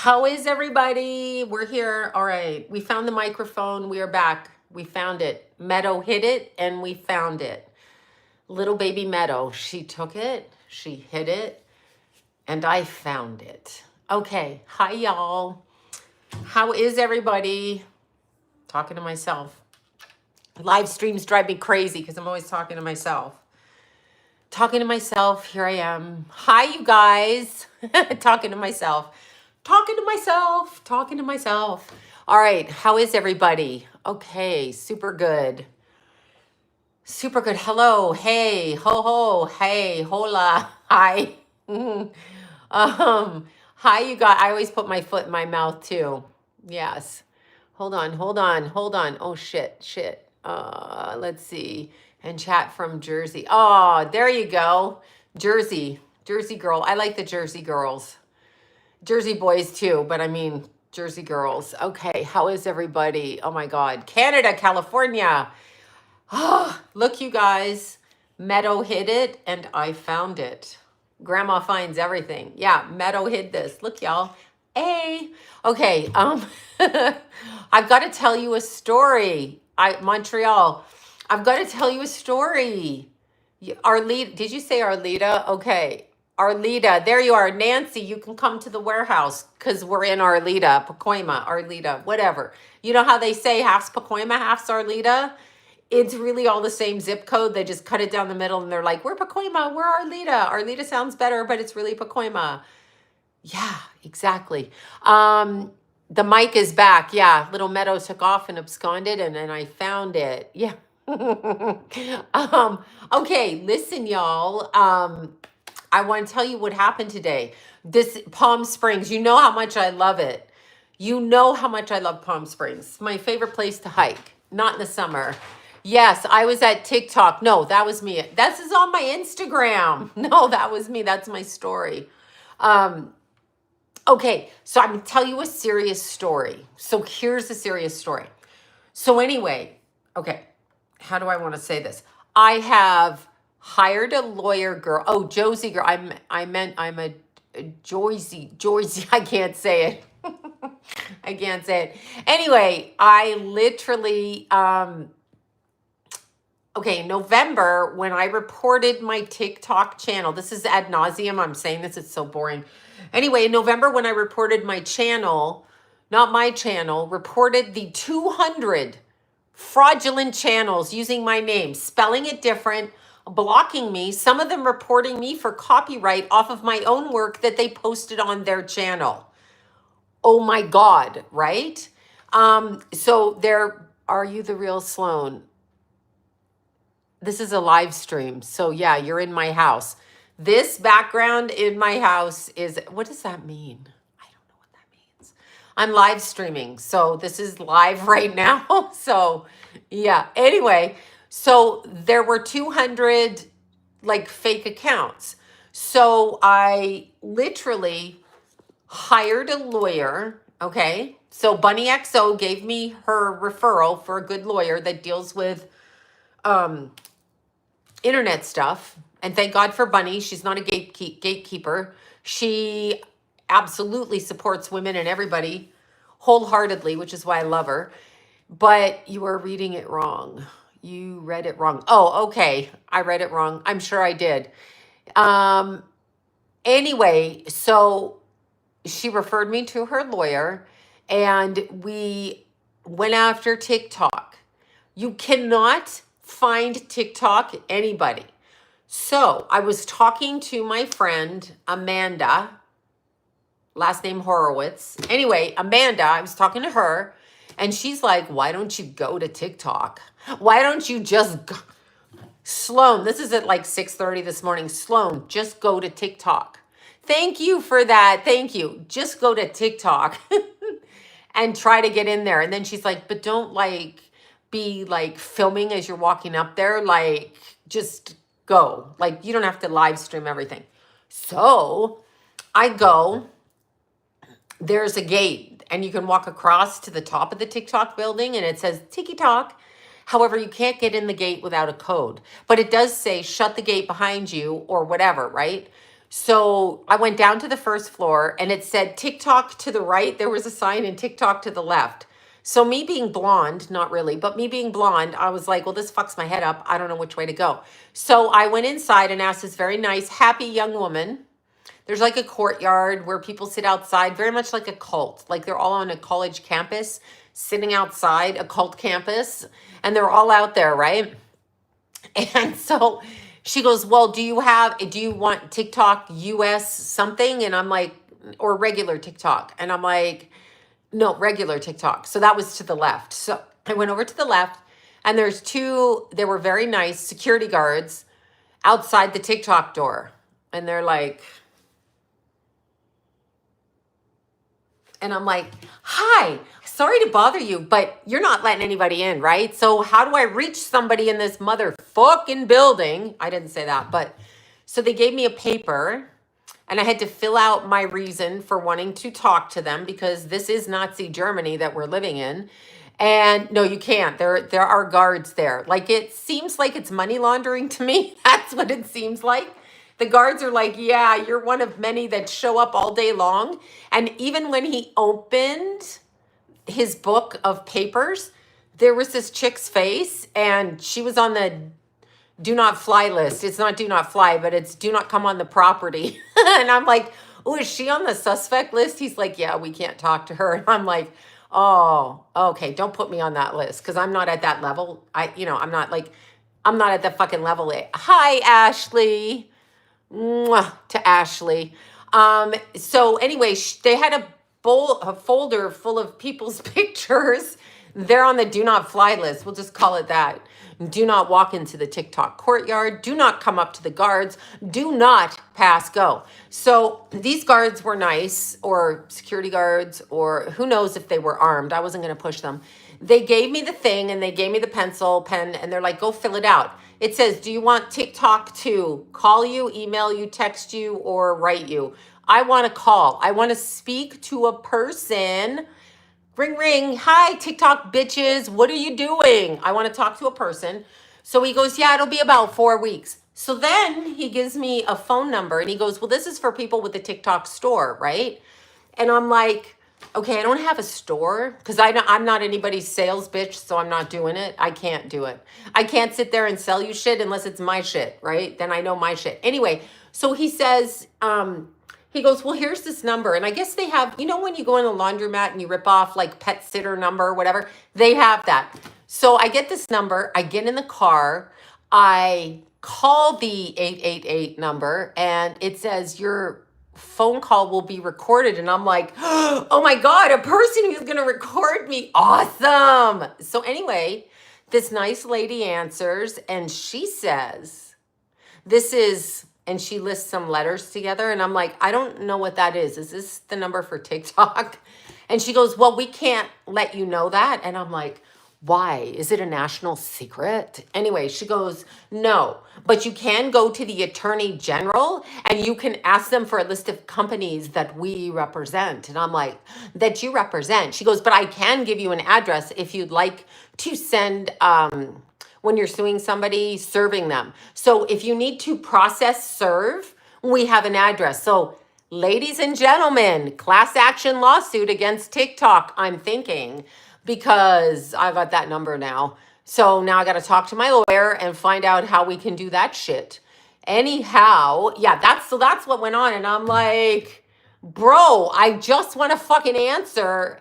How is everybody? We're here. All right. We found the microphone. We are back. We found it. Meadow hid it and we found it. Little baby Meadow. She took it. She hid it. And I found it. Okay. Hi, y'all. How is everybody? Talking to myself. Live streams drive me crazy because I'm always talking to myself. Talking to myself. Here I am. Hi, you guys. Talking to myself. Talking to myself. Talking to myself. All right. How is everybody? Okay. Super good. Super good. Hello. Hey. Ho ho. Hey. Hola. Hi. Hi, you guys. I always put my foot in my mouth too. Yes. Hold on. Hold on. Hold on. Oh shit. Shit. Let's see. And chat from Jersey. Oh, there you go. Jersey. Jersey girl. I like the Jersey girls. Jersey boys too, but I mean Jersey girls. Okay, how is everybody? Oh my God. Canada, California. Oh, look, you guys. Meadow hid it and I found it. Grandma finds everything. Yeah, Meadow hid this. Look, y'all. Hey. Okay, I've got to tell you a story. Montreal. I've got to tell you a story. Arlita, did you say Arlita? Okay. Arlita, there you are. Nancy, you can come to the warehouse because we're in Arlita, Pacoima, Arlita, whatever. You know how they say half's Pacoima, half's Arlita? It's really all the same zip code. They just cut it down the middle and they're like, we're Pacoima, we're Arlita. Arlita sounds better, but it's really Pacoima. Yeah, exactly. The mic is back. Yeah, little Meadow took off and absconded and then I found it. Yeah. Okay, listen, y'all. I want to tell you what happened today. This Palm Springs, you know how much I love it. You know how much I love Palm Springs. My favorite place to hike, not in the summer. Yes, I was at TikTok. No, that was me. This is on my Instagram. No, that was me. That's my story. Okay, so I'm going to tell you a serious story. So here's a serious story. So anyway, okay, how do I want to say this? I have hired a lawyer girl. Oh, Josie girl. I meant I'm a Joycey. I can't say it. I can't say it. Anyway, I literally, okay, in November, when I reported my TikTok channel, this is ad nauseum. I'm saying this, it's so boring. Anyway, in November, when I reported my channel, not my channel, reported the 200 fraudulent channels using my name, spelling it different, blocking me, some of them reporting me for copyright off of my own work that they posted on their channel. Oh my God, right? So there, are you the real Sloan? This is a live stream. So yeah, you're in my house. This background in my house is, what does that mean? I don't know what that means. I'm live streaming. So this is live right now. So yeah, anyway, so there were 200 like fake accounts. So I literally hired a lawyer. Okay. So Bunny XO gave me her referral for a good lawyer that deals with, internet stuff. And thank God for Bunny. She's not a gatekeeper. She absolutely supports women and everybody wholeheartedly, which is why I love her. But you are reading it wrong. You read it wrong. Oh, okay. I read it wrong. I'm sure I did. Anyway, so she referred me to her lawyer and we went after TikTok. You cannot find TikTok anybody. So I was talking to my friend, Amanda, last name Horowitz. Anyway, Amanda, I was talking to her and she's like, why don't you go to TikTok? Why don't you just go? Sloan, this is at like 6:30 this morning. Sloan, just go to TikTok. Thank you for that. Thank you. Just go to TikTok and try to get in there. And then she's like, but don't like be like filming as you're walking up there. Like just go. Like you don't have to live stream everything. So I go, there's a gate and you can walk across to the top of the TikTok building and it says TikTok. However, you can't get in the gate without a code, but it does say shut the gate behind you or whatever, right? So I went down to the first floor and it said TikTok to the right. There was a sign and TikTok to the left. So me being blonde, not really, but me being blonde, I was like, well, this fucks my head up. I don't know which way to go. So I went inside and asked this very nice, happy young woman. There's like a courtyard where people sit outside, very much like a cult. Like they're all on a college campus, sitting outside a cult campus, and they're all out there, right? And so she goes, well, do you want TikTok US something? And I'm like, or regular TikTok. And I'm like, no, regular TikTok. So that was to the left. So I went over to the left and they were very nice security guards outside the TikTok door. And they're like, and I'm like, hi, sorry to bother you, but you're not letting anybody in, right? So how do I reach somebody in this motherfucking building? I didn't say that, but so they gave me a paper and I had to fill out my reason for wanting to talk to them because this is Nazi Germany that we're living in. And no, you can't. There are guards there. Like it seems like it's money laundering to me. That's what it seems like. The guards are like, yeah, you're one of many that show up all day long. And even when he opened his book of papers, there was this chick's face and she was on the do not fly list. It's not do not fly, but it's do not come on the property. And I'm like, oh, is she on the suspect list? He's like, yeah, we can't talk to her. And I'm like, oh, okay, don't put me on that list because I'm not at that level. I'm not at the fucking level. Hi, Ashley. Mwah, to Ashley. So anyway, they had a folder full of people's pictures. They're on the do not fly list. We'll just call it that. Do not walk into the TikTok courtyard. Do not come up to the guards. Do not pass go. So these guards were nice, or security guards, or who knows if they were armed. I wasn't going to push them. They gave me the thing and they gave me the pencil, pen, and they're like, go fill it out. It says, do you want TikTok to call you, email you, text you, or write you? I want to call. I want to speak to a person. Ring, ring. Hi, TikTok bitches. What are you doing? I want to talk to a person. So he goes, yeah, it'll be about 4 weeks. So then he gives me a phone number and he goes, well, this is for people with the TikTok store, right? And I'm like, okay, I don't have a store because I'm not anybody's sales bitch, so I'm not doing it. I can't do it. I can't sit there and sell you shit unless it's my shit, right? Then I know my shit. Anyway, so he says, he goes, well, here's this number. And I guess they have, when you go in the laundromat and you rip off like pet sitter number or whatever, they have that. So I get this number, I get in the car, I call the 888 number and it says your phone call will be recorded. And I'm like, oh my God, a person who's going to record me. Awesome. So anyway, this nice lady answers and she says, and she lists some letters together. And I'm like, I don't know what that is. Is this the number for TikTok? And she goes, well, we can't let you know that. And I'm like, why? Is it a national secret? Anyway, she goes, no, but you can go to the Attorney General and you can ask them for a list of companies that we represent. And I'm like, that you represent? She goes, but I can give you an address if you'd like to send, when you're suing somebody, serving them. So if you need to process serve, we have an address. So ladies and gentlemen, class action lawsuit against TikTok, I'm thinking, because I got that number now. So now I got to talk to my lawyer and find out how we can do that shit. Anyhow, yeah, that's what went on. And I'm like, bro, I just want to fucking answer.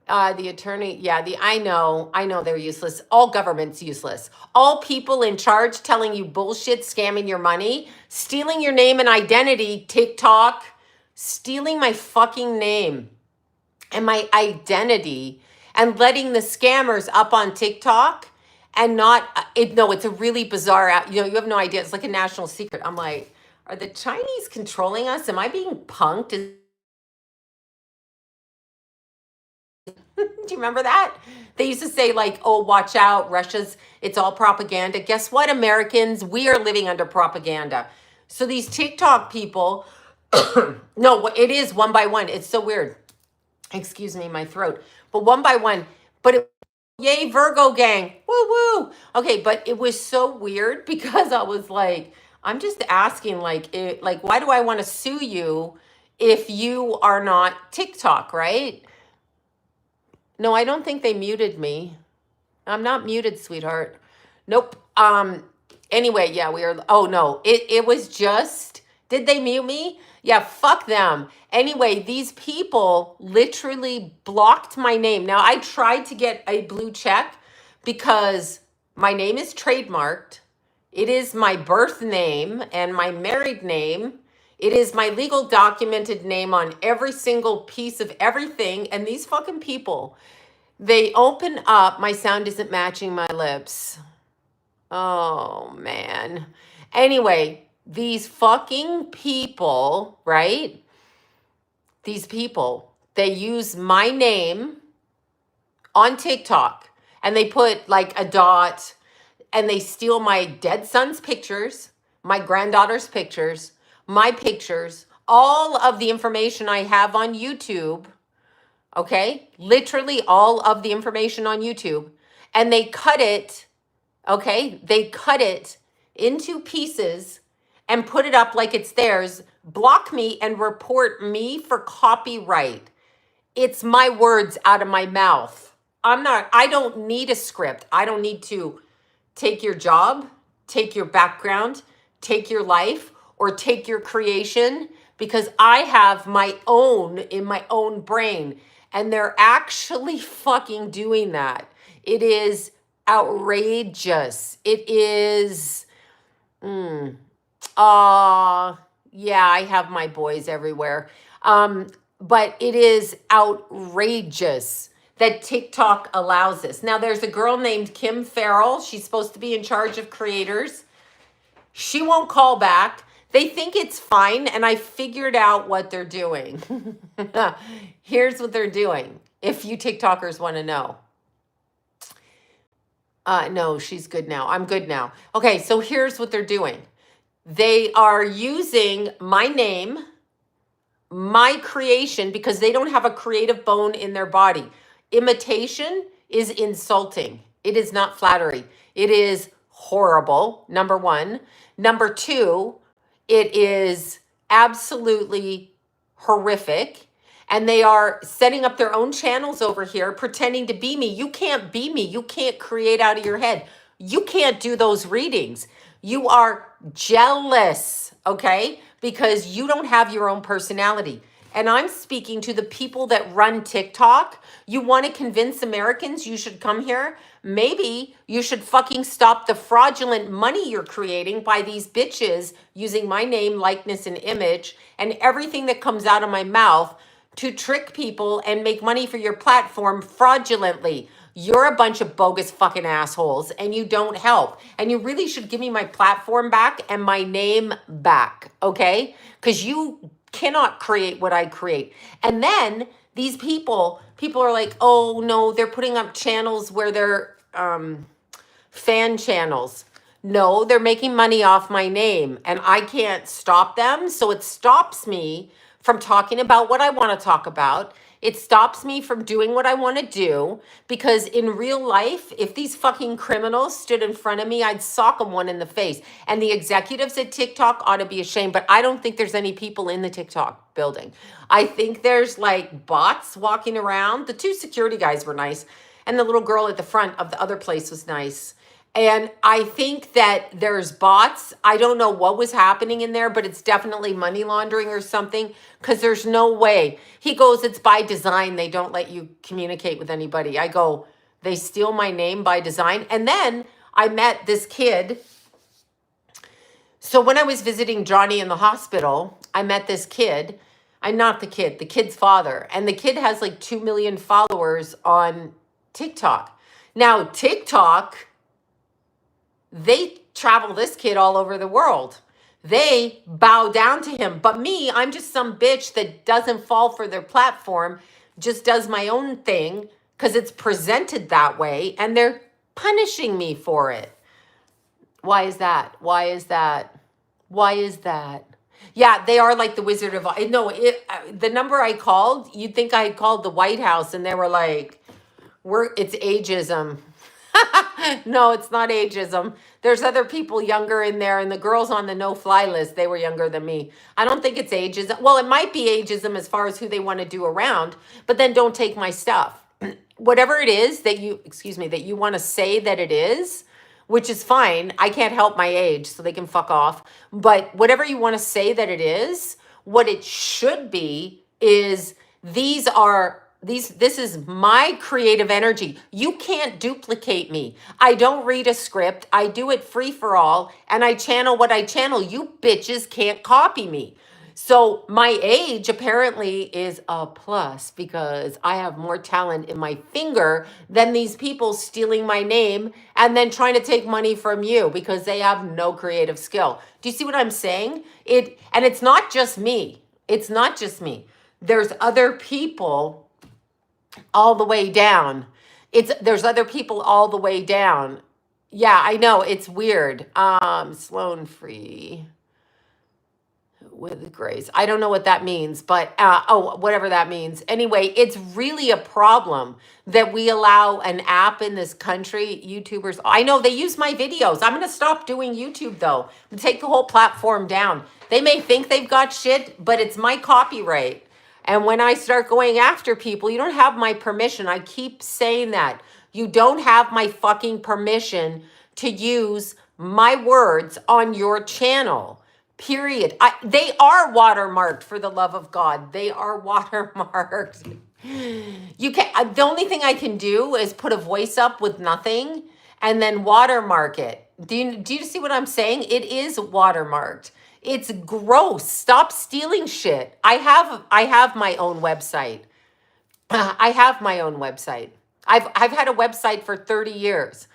The attorney, yeah, I know they're useless. All government's useless. All people in charge telling you bullshit, scamming your money, stealing your name and identity, TikTok, stealing my fucking name and my identity and letting the scammers up on TikTok and it's a really bizarre, you have no idea. It's like a national secret. I'm like, are the Chinese controlling us? Am I being punked? Do you remember that? They used to say like, oh, watch out, it's all propaganda. Guess what, Americans? We are living under propaganda. So these TikTok people, no, it is one by one. It's so weird. Excuse me, my throat. But one by one, yay, Virgo gang, woo woo. Okay, but it was so weird because I was like, I'm just asking, like, why do I want to sue you if you are not TikTok, right? No, I don't think they muted me. I'm not muted, sweetheart. Nope. Anyway, yeah, we are. Oh no, it was just. Did they mute me? Yeah, fuck them. Anyway, these people literally blocked my name. Now I tried to get a blue check because my name is trademarked. It is my birth name and my married name. It is my legal documented name on every single piece of everything. And these fucking people, they open up. My sound isn't matching my lips. Oh, man. Anyway, these fucking people, right? These people, they use my name on TikTok and they put like a dot and they steal my dead son's pictures, my granddaughter's pictures, my pictures, all of the information I have on YouTube. Okay, literally all of the information on YouTube, and they cut it. Okay, they cut it into pieces and put it up like it's theirs, block me and report me for copyright. It's my words out of my mouth. I don't need a script. I don't need to take your job, take your background, take your life, or take your creation, because I have my own in my own brain. And they're actually fucking doing that. It is outrageous. It is, yeah, I have my boys everywhere. But it is outrageous that TikTok allows this. Now, there's a girl named Kim Farrell. She's supposed to be in charge of creators. She won't call back. They think it's fine, and I figured out what they're doing. Here's what they're doing, if you TikTokers want to know. No, she's good now. I'm good now. Okay, so here's what they're doing. They are using my name, my creation, because they don't have a creative bone in their body. Imitation is insulting. It is not flattery. It is horrible, number one. Number two, it is absolutely horrific. And they are setting up their own channels over here, pretending to be me. You can't be me. You can't create out of your head. You can't do those readings. You are jealous, okay? Because you don't have your own personality. And I'm speaking to the people that run TikTok. You want to convince Americans you should come here? Maybe you should fucking stop the fraudulent money you're creating by these bitches using my name, likeness, and image, and everything that comes out of my mouth to trick people and make money for your platform fraudulently. You're a bunch of bogus fucking assholes and you don't help. And you really should give me my platform back and my name back, okay? Because you cannot create what I create. And then these people are like, oh no, they're putting up channels where they're fan channels. No, they're making money off my name and I can't stop them. So it stops me from talking about what I want to talk about. It stops me from doing what I want to do, because in real life, if these fucking criminals stood in front of me, I'd sock them one in the face. And the executives at TikTok ought to be ashamed, but I don't think there's any people in the TikTok building. I think there's like bots walking around. The two security guys were nice, and the little girl at the front of the other place was nice. And I think that there's bots. I don't know what was happening in there, but it's definitely money laundering or something, because there's no way. He goes, it's by design. They don't let you communicate with anybody. I go, they steal my name by design. And then I met this kid. So when I was visiting Johnny in the hospital, I met this kid. I'm not the kid's father. And the kid has like 2 million followers on TikTok. Now, TikTok, they travel this kid all over the world. They bow down to him. But me, I'm just some bitch that doesn't fall for their platform, just does my own thing because it's presented that way, and they're punishing me for it. Why is that? Why is that? Why is that? Yeah, they are like the Wizard of Oz. No, the number I called, you'd think I had called the White House, and they were like, it's ageism. No, it's not ageism. There's other people younger in there, and the girls on the no-fly list, they were younger than me. I don't think it's ageism. Well, it might be ageism as far as who they want to do around, but then don't take my stuff. Whatever it is that you, excuse me, that you want to say that it is, which is fine. I can't help my age, so they can fuck off. But whatever you want to say that it is, what it should be is this is my creative energy. You can't duplicate me. I don't read a script. I do it free for all, and I channel what I channel. You bitches can't copy me. So my age apparently is a plus because I have more talent in my finger than these people stealing my name and then trying to take money from you because they have no creative skill. Do you see what I'm saying? And it's not just me. It's not just me. There's other people all the way down. There's other people all the way down. Yeah, I know it's weird. Sloan free with grace. I don't know what that means, but whatever that means. Anyway, it's really a problem that we allow an app in this country. YouTubers, I know they use my videos. I'm going to stop doing YouTube though. I'm going to take the whole platform down. They may think they've got shit, but it's my copyright. And when I start going after people, you don't have my permission. I keep saying that. You don't have my fucking permission to use my words on your channel. Period. They are watermarked, for the love of God. They are watermarked. You can the only thing I can do is put a voice up with nothing and then watermark it. Do you see what I'm saying? It is watermarked. It's gross. Stop stealing shit. I have my own website. I have my own website. I've had a website for 30 years.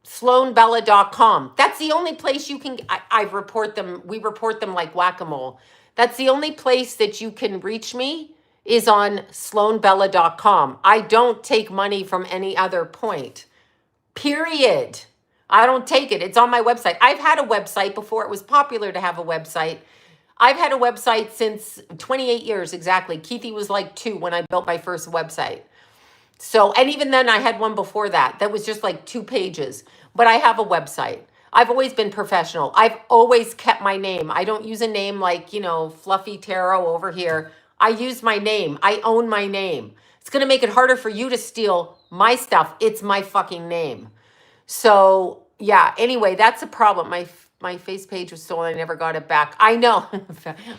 SloanBella.com. That's the only place you can, I report them. We report them like whack-a-mole. That's the only place that you can reach me is on SloanBella.com. I don't take money from any other point. Period. I don't take it. It's on my website. I've had a website before it was popular to have a website. I've had a website since 28 years exactly. Keithy was like 2 when I built my first website. So, and even then I had one before that. That was just like 2 pages. But I have a website. I've always been professional. I've always kept my name. I don't use a name like, Fluffy Tarot over here. I use my name. I own my name. It's going to make it harder for you to steal my stuff. It's my fucking name. So, yeah, anyway, that's a problem. My face page was stolen. I never got it back. I know.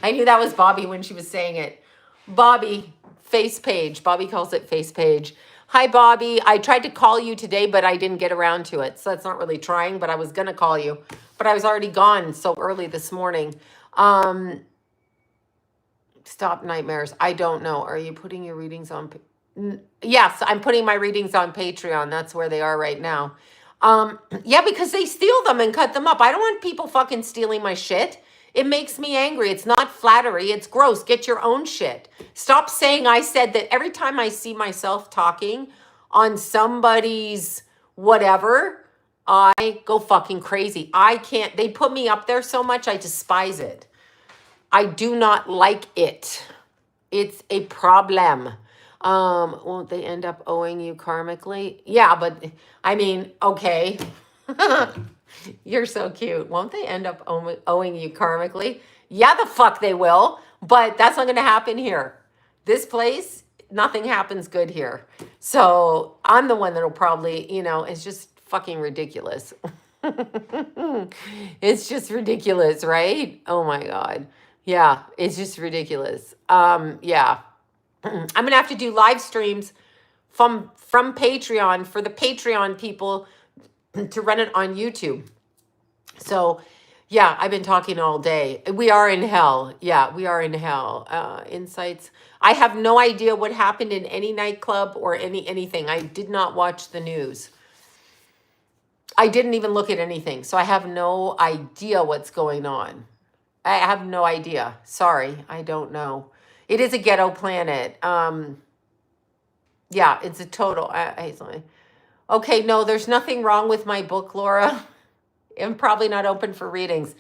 I knew that was Bobby when she was saying it. Bobby, face page. Bobby calls it face page. Hi, Bobby. I tried to call you today, but I didn't get around to it. So that's not really trying, but I was going to call you. But I was already gone so early this morning. Stop nightmares. I don't know. Are you putting your readings on? Yes, I'm putting my readings on Patreon. That's where they are right now. Yeah, because they steal them and cut them up. I don't want people fucking stealing my shit. It makes me angry. It's not flattery. It's gross. Get your own shit. Stop saying I said that. Every time I see myself talking on somebody's whatever, I go fucking crazy. I can't. They put me up there so much. I despise it. I do not like it. It's a problem. Won't they end up owing you karmically? Yeah, but I mean, okay. You're so cute. Won't they end up owing you karmically? Yeah, the fuck they will. But that's not going to happen here. This place, nothing happens good here. So I'm the one that'll probably, it's just fucking ridiculous. It's just ridiculous, right? Oh my God. Yeah, it's just ridiculous. Yeah. I'm going to have to do live streams from Patreon for the Patreon people to run it on YouTube. So, yeah, I've been talking all day. We are in hell. Yeah, we are in hell. Insights. I have no idea what happened in any nightclub or anything. I did not watch the news. I didn't even look at anything. So I have no idea what's going on. I have no idea. Sorry, I don't know. It is a ghetto planet. Yeah, it's a total. Okay, no, there's nothing wrong with my book, Laura. I'm probably not open for readings.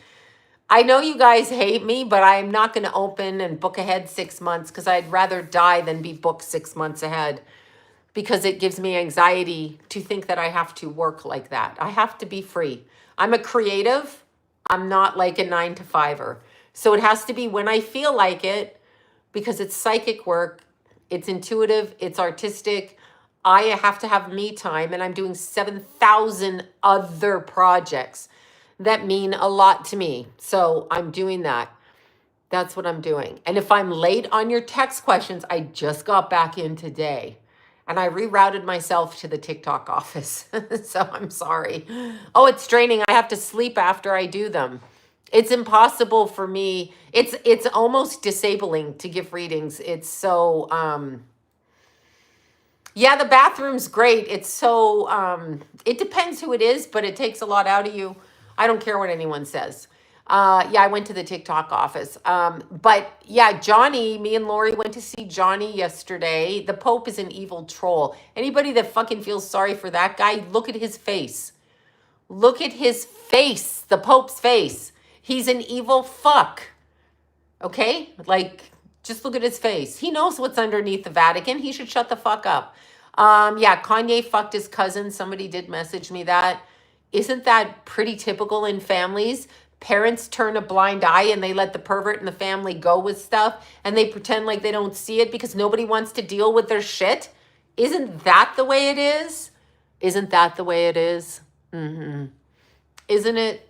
I know you guys hate me, but I'm not going to open and book ahead 6 months because I'd rather die than be booked 6 months ahead. because it gives me anxiety to think that I have to work like that. I have to be free. I'm a creative. I'm not like a 9 to 5er. So it has to be when I feel like it, because it's psychic work, it's intuitive, it's artistic. I have to have me time, and I'm doing 7,000 other projects that mean a lot to me. So I'm doing that. That's what I'm doing. And if I'm late on your text questions, I just got back in today and I rerouted myself to the TikTok office. So I'm sorry. Oh, it's draining. I have to sleep after I do them. It's impossible for me. It's almost disabling to give readings. It's so yeah, the bathroom's great. It's so it depends who it is, but it takes a lot out of you. I don't care what anyone says. Yeah, I went to the TikTok office. But yeah, Johnny, me and Lori went to see Johnny yesterday. The Pope is an evil troll. Anybody that fucking feels sorry for that guy, look at his face. Look at his face, the Pope's face. He's an evil fuck. Okay? Like, just look at his face. He knows what's underneath the Vatican. He should shut the fuck up. Yeah, Kanye fucked his cousin. Somebody did message me that. Isn't that pretty typical in families? Parents turn a blind eye and they let the pervert in the family go with stuff and they pretend like they don't see it because nobody wants to deal with their shit. Isn't that the way it is? Isn't that the way it is? Mm-hmm. Isn't it?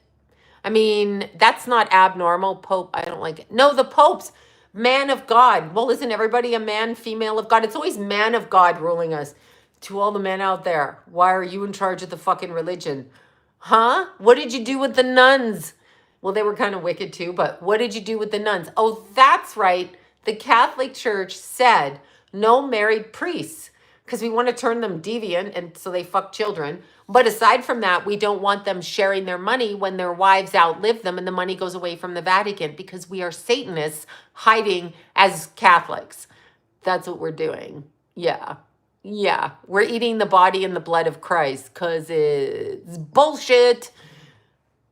I mean, that's not abnormal. Pope, I don't like it. No, the Pope's man of God. Well, isn't everybody a man, female of God? It's always man of God ruling us. To all the men out there, why are you in charge of the fucking religion? Huh? What did you do with the nuns? Well, they were kind of wicked too, but what did you do with the nuns? Oh, that's right. The Catholic Church said no married priests because we want to turn them deviant and so they fuck children. But aside from that, we don't want them sharing their money when their wives outlive them and the money goes away from the Vatican because we are Satanists hiding as Catholics. That's what we're doing. Yeah. Yeah. We're eating the body and the blood of Christ because it's bullshit.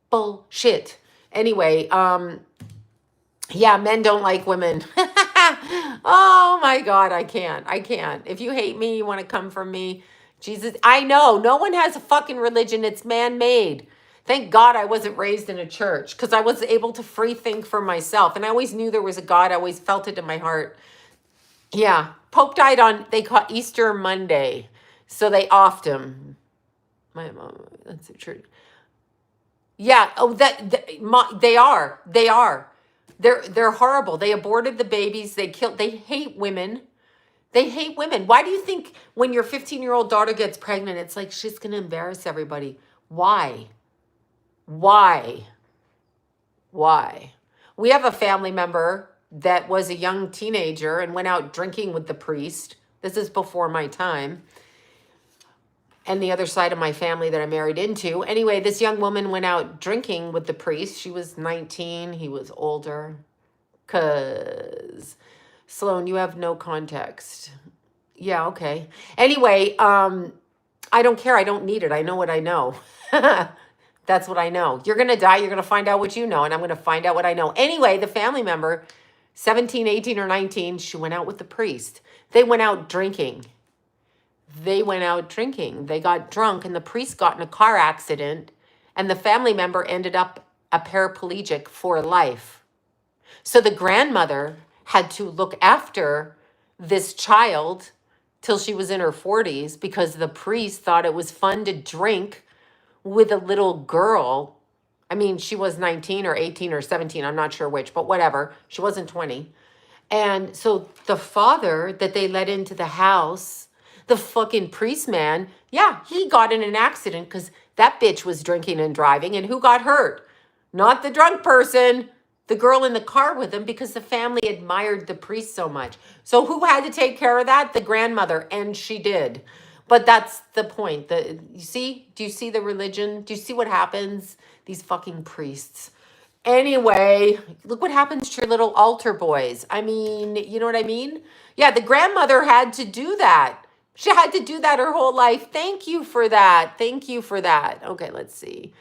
Bullshit. Anyway, yeah, men don't like women. Oh my God, I can't. If you hate me, you want to come from me. Jesus, I know. No one has a fucking religion. It's man-made. Thank God I wasn't raised in a church because I was able to free think for myself. And I always knew there was a God. I always felt it in my heart. Yeah. Pope died on, they call Easter Monday. So they offed him. My mom, that's the church. Yeah. Oh, they are. They're horrible. They aborted the babies. They hate women. They hate women. Why do you think when your 15-year-old daughter gets pregnant, it's like she's going to embarrass everybody? Why? Why? We have a family member that was a young teenager and went out drinking with the priest. This is before my time. And the other side of my family that I married into. Anyway, this young woman went out drinking with the priest. She was 19. He was older. Because, Sloan, you have no context. Yeah, okay. Anyway, I don't care. I don't need it. I know what I know. That's what I know. You're going to die. You're going to find out what you know. And I'm going to find out what I know. Anyway, the family member, 17, 18, or 19, she went out with the priest. They went out drinking. They got drunk and the priest got in a car accident and the family member ended up a paraplegic for life. So the grandmother had to look after this child till she was in her 40s because the priest thought it was fun to drink with a little girl. I mean, she was 19 or 18 or 17. I'm not sure which, but whatever. She wasn't 20. And so the father that they let into the house, the fucking priest man, yeah, he got in an accident because that bitch was drinking and driving. And who got hurt? Not the drunk person, the girl in the car with him because the family admired the priest so much. So who had to take care of that? The grandmother, and she did. But that's the point. Do you see the religion? Do you see what happens? These fucking priests. Anyway, look what happens to your little altar boys. I mean, you know what I mean? Yeah, the grandmother had to do that. She had to do that her whole life. Thank you for that. Okay, let's see.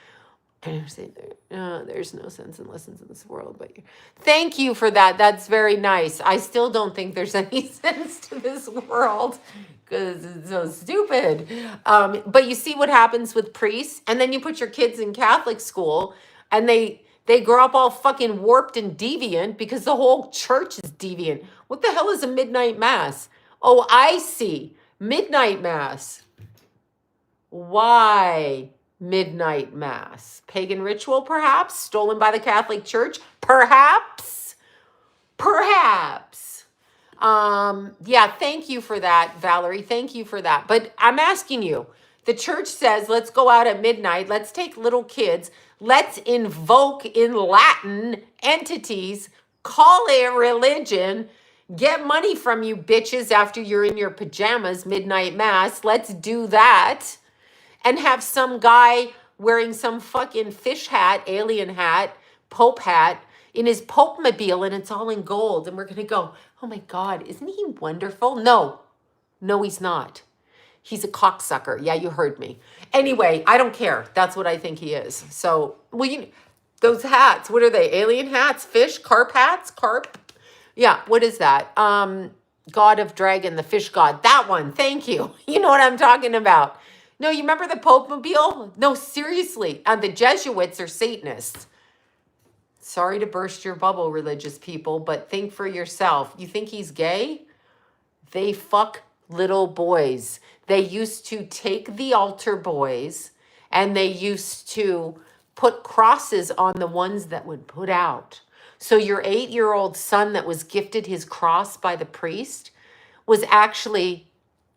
I say there's no sense in lessons in this world, but thank you for that. That's very nice. I still don't think there's any sense to this world because it's so stupid. But you see what happens with priests, and then you put your kids in Catholic school, and they grow up all fucking warped and deviant because the whole church is deviant. What the hell is a midnight mass? Oh, I see. Midnight mass. Why midnight mass? Pagan ritual, perhaps? Stolen by the Catholic Church? Perhaps? Perhaps. Yeah, thank you for that, Valerie. Thank you for that. But I'm asking you, the church says, let's go out at midnight. Let's take little kids. Let's invoke in Latin entities, call it religion, get money from you bitches after you're in your pajamas, midnight mass. Let's do that. And have some guy wearing some fucking fish hat, alien hat, Pope hat, in his Pope mobile, and it's all in gold. And we're going to go, oh my God, isn't he wonderful? No, he's not. He's a cocksucker. Yeah, you heard me. Anyway, I don't care. That's what I think he is. So, well, those hats, what are they? Alien hats, fish, carp hats, carp? Yeah, what is that? God of Dragon, the fish god. That one. Thank you. You know what I'm talking about. No, you remember the Pope mobile? No, seriously. And the Jesuits are Satanists. Sorry to burst your bubble, religious people, but think for yourself. You think he's gay? They fuck little boys. They used to take the altar boys and they used to put crosses on the ones that would put out. So your 8-year-old son that was gifted his cross by the priest was actually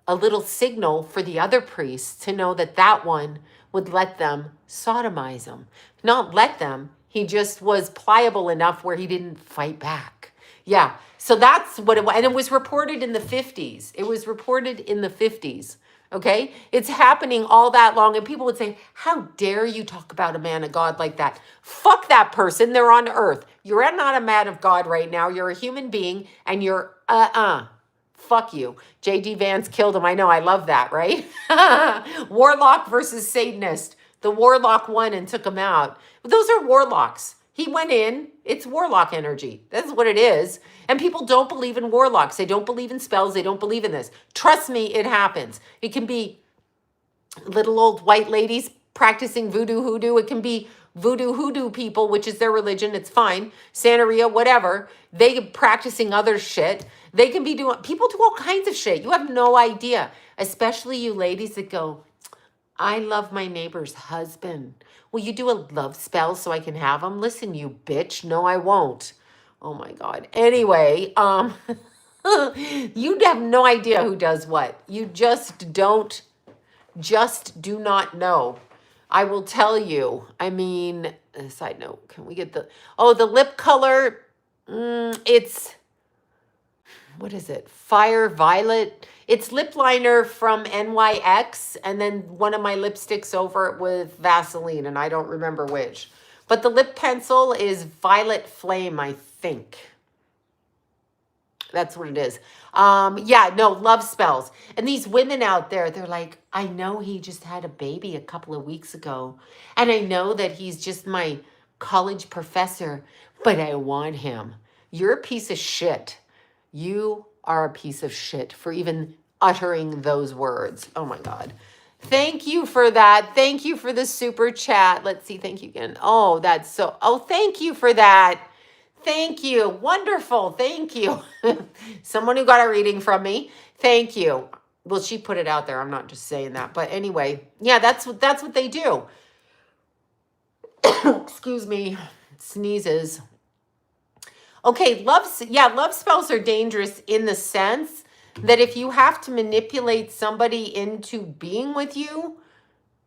a little signal for the other priests to know that that one would let them sodomize him. Not let them. He just was pliable enough where he didn't fight back. Yeah. So that's what it was. And it was reported in the 50s. It was reported in the 50s. Okay. It's happening all that long. And people would say, how dare you talk about a man of God like that? Fuck that person. They're on earth. You're not a man of God right now. You're a human being and you're fuck you. J.D. Vance killed him. I know. I love that, right? Warlock versus Satanist. The warlock won and took him out. But those are warlocks. He went in. It's warlock energy. That's what it is. And people don't believe in warlocks. They don't believe in spells. They don't believe in this. Trust me, it happens. It can be little old white ladies practicing voodoo hoodoo. It can be voodoo hoodoo people, which is their religion. It's fine. Santeria, whatever. They practicing other shit. They can be doing, people do all kinds of shit. You have no idea. Especially you ladies that go, I love my neighbor's husband. Will you do a love spell so I can have him? Listen, you bitch. No, I won't. Oh my God. Anyway, you have no idea who does what. You just do not know. I will tell you. I mean, side note, can we get the lip color? It's, what is it? Fire Violet. It's lip liner from NYX, and then one of my lipsticks over it with Vaseline, and I don't remember which. But the lip pencil is Violet Flame, I think. That's what it is. Yeah, no, love spells. And these women out there, they're like, I know he just had a baby a couple of weeks ago, and I know that he's just my college professor, but I want him. You're a piece of shit. You are a piece of shit for even uttering those words. Oh my God. Thank you for that. Thank you for the super chat. Let's see. Thank you again. Oh, that's so, thank you for that. Thank you. Wonderful. Thank you. Someone who got a reading from me. Thank you. Well, she put it out there. I'm not just saying that. But anyway, yeah, that's what they do. Excuse me. Sneezes. Okay, love spells are dangerous in the sense that if you have to manipulate somebody into being with you,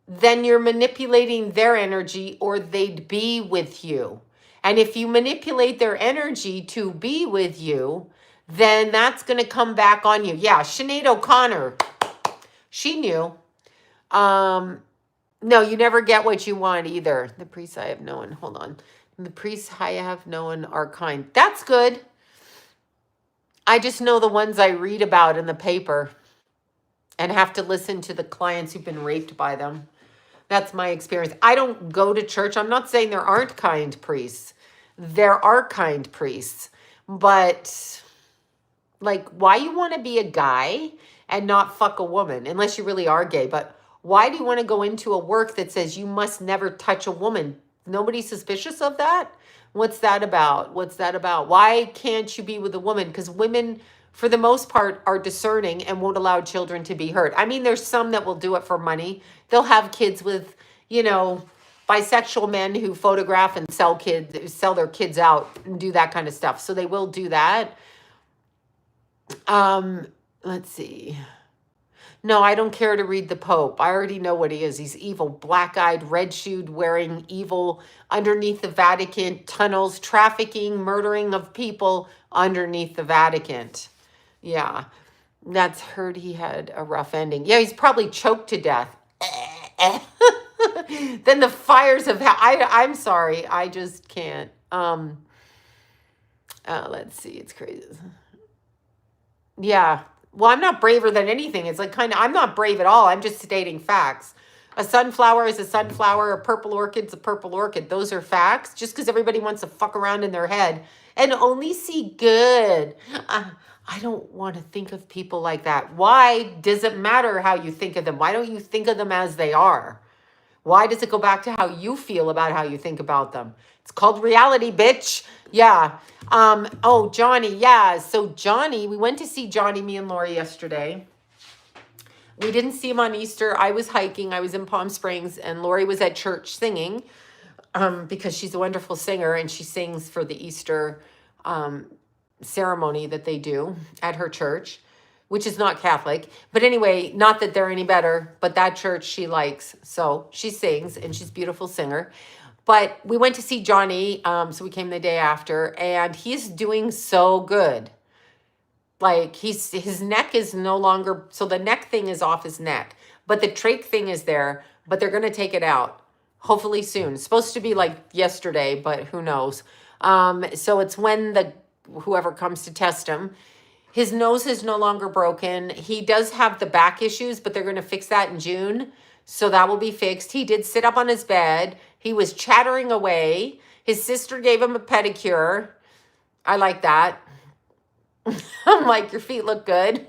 then you're manipulating their energy or they'd be with you. And if you manipulate their energy to be with you, then that's going to come back on you. Yeah, Sinead O'Connor, she knew. No, you never get what you want either. The priests I have known, hold on. The priests I have known are kind. That's good. I just know the ones I read about in the paper and have to listen to the clients who've been raped by them. That's my experience. I don't go to church. I'm not saying there aren't kind priests. There are kind priests. But like, why you want to be a guy and not fuck a woman unless you really are gay? But why do you want to go into a work that says you must never touch a woman? Nobody's suspicious of that? What's that about? What's that about? Why can't you be with a woman? Because women, for the most part, are discerning and won't allow children to be hurt. I mean, there's some that will do it for money. They'll have kids with, you know, bisexual men who photograph and sell their kids out and do that kind of stuff. So they will do that. Let's see. No, I don't care to read the Pope. I already know what he is. He's evil, black-eyed, red-shoed, wearing evil underneath the Vatican, tunnels, trafficking, murdering of people underneath the Vatican. Yeah, that's heard he had a rough ending. Yeah, he's probably choked to death. Then the fires of hell. I'm sorry. I just can't. Let's see. It's crazy. Yeah. Well, I'm not braver than anything. It's like I'm not brave at all. I'm just stating facts. A sunflower is a sunflower. A purple orchid's a purple orchid. Those are facts. Just because everybody wants to fuck around in their head and only see good. I don't want to think of people like that. Why does it matter how you think of them? Why don't you think of them as they are? Why does it go back to how you feel about how you think about them? It's called reality, bitch. Yeah. Oh, Johnny. Yeah. So Johnny, we went to see Johnny, me and Lori yesterday. We didn't see him on Easter. I was hiking. I was in Palm Springs and Lori was at church singing because she's a wonderful singer and she sings for the Easter ceremony that they do at her church, which is not Catholic. But anyway, not that they're any better, but that church she likes. So she sings and she's a beautiful singer. But we went to see Johnny, so we came the day after, and he's doing so good. Like, his neck is no longer, so the neck thing is off his neck, but the trach thing is there, but they're going to take it out, hopefully soon. It's supposed to be like yesterday, but who knows. So it's when whoever comes to test him. His nose is no longer broken. He does have the back issues, but they're going to fix that in June. So that will be fixed. He did sit up on his bed. He was chattering away. His sister gave him a pedicure. I like that. I'm like, your feet look good.